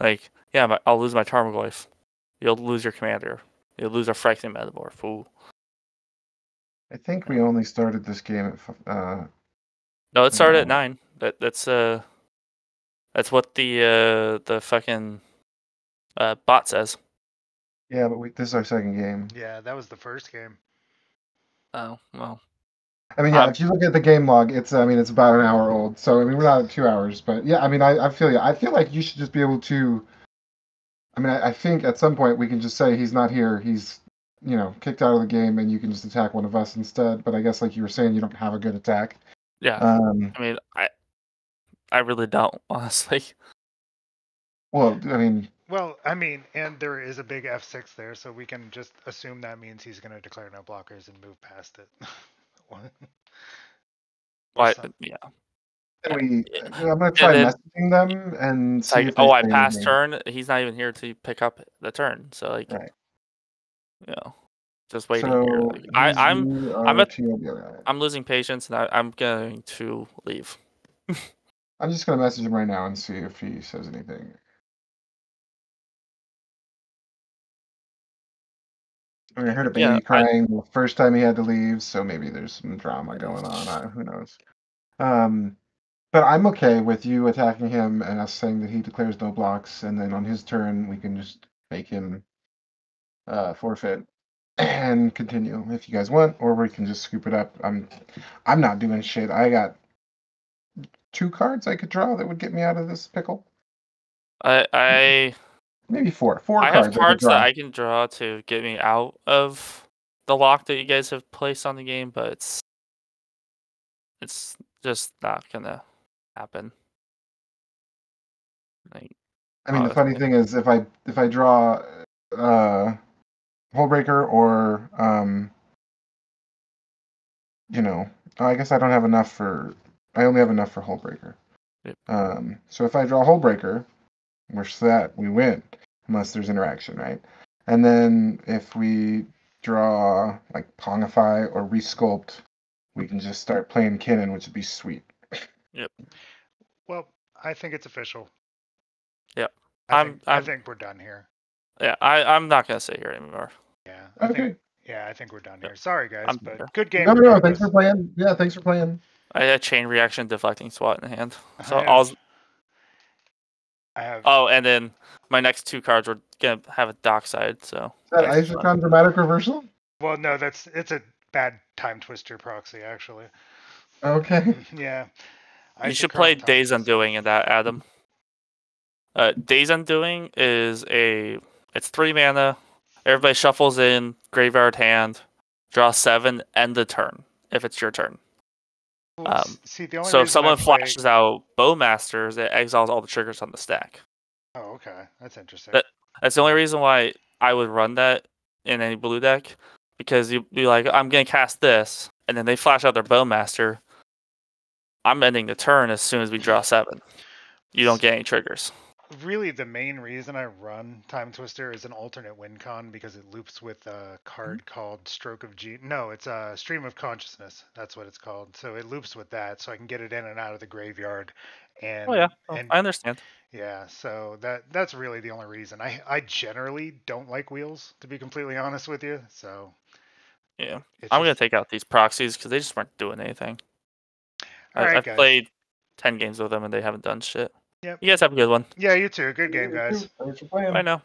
Like, yeah, I'll lose my Tarmogoyf. You'll lose your commander. You'll lose a Phyrexian Metamorph. Ooh. I think we only started this game at. No, it started at No. 9. That's what the fucking bot says. Yeah, but this is our second game. Yeah, that was the first game. Oh well. I mean, yeah, if you look at the game log, it's about an hour old. So I mean, we're not at 2 hours, but yeah, I mean, I feel you. I feel like you should just be able to. I mean, I think at some point we can just say he's not here. He's kicked out of the game, and you can just attack one of us instead. But I guess, like you were saying, you don't have a good attack. Yeah. I mean, I really don't, honestly. Well, I mean. Well, I mean, and there is a big F6 there, so we can just assume that means he's going to declare no blockers and move past it. Yeah. I'm gonna try messaging them and see if they I say passed anything. turn. He's not even here to pick up the turn. So like, right. Just waiting here. Like, I'm losing patience, and I'm going to leave. I'm just gonna message him right now and see if he says anything. I heard a baby crying the first time he had to leave, so maybe there's some drama going on. Who knows? But I'm okay with you attacking him and us saying that he declares no blocks, and then on his turn we can just make him forfeit and continue if you guys want, or we can just scoop it up. I'm not doing shit. I got 2 cards I could draw that would get me out of this pickle. Maybe 4. 4 I cards. have cards that I can draw to get me out of the lock that you guys have placed on the game, but it's just not gonna happen. Like, I mean, the funny thing is, if I draw Hullbreaker or I guess I don't have enough for. I only have enough for Hullbreaker. Yep. So if I draw Hullbreaker, we're set. We win, unless there's interaction, right? And then if we draw like Pongify or Resculpt, we can just start playing Kinnan, which would be sweet. Yep. Well, I think it's official. Yep. I think we're done here. Yeah, I'm not gonna sit here anymore. Yeah. Okay. I think we're done here. Sorry, guys, but good game. No, thanks for playing. Yeah, thanks for playing. I had chain reaction deflecting SWAT in hand. So I have. Oh, and then my next 2 cards were gonna have a dockside. So. Is that Isaac-Con Dramatic Reversal? Well, no, it's a bad Time Twister proxy, actually. Okay. Yeah. You should play Days Undoing in that, Adam. Days Undoing is it's 3 mana. Everybody shuffles in, graveyard hand, draw 7, end the turn if it's your turn. See, the only so if someone flashes out Bowmasters, it exiles all the triggers on the stack. Oh, okay. That's interesting. That's the only reason why I would run that in any blue deck, because you'd be like, I'm going to cast this, and then they flash out their Bowmaster. I'm ending the turn as soon as we draw 7. You don't get any triggers. Really, the main reason I run Time Twister is an alternate win con because it loops with a card called Stroke of G. No, it's a Stream of Consciousness. That's what it's called. So it loops with that, so I can get it in and out of the graveyard. And Oh yeah, and I understand. yeah, so that's really the only reason. I generally don't like wheels, to be completely honest with you. So Yeah, I'm gonna take out these proxies because they just weren't doing anything. I've guys. played 10 games with them and they haven't done shit. Yep. You guys have a good one. Yeah, you too. Good game, guys. Thanks for playing. Bye now.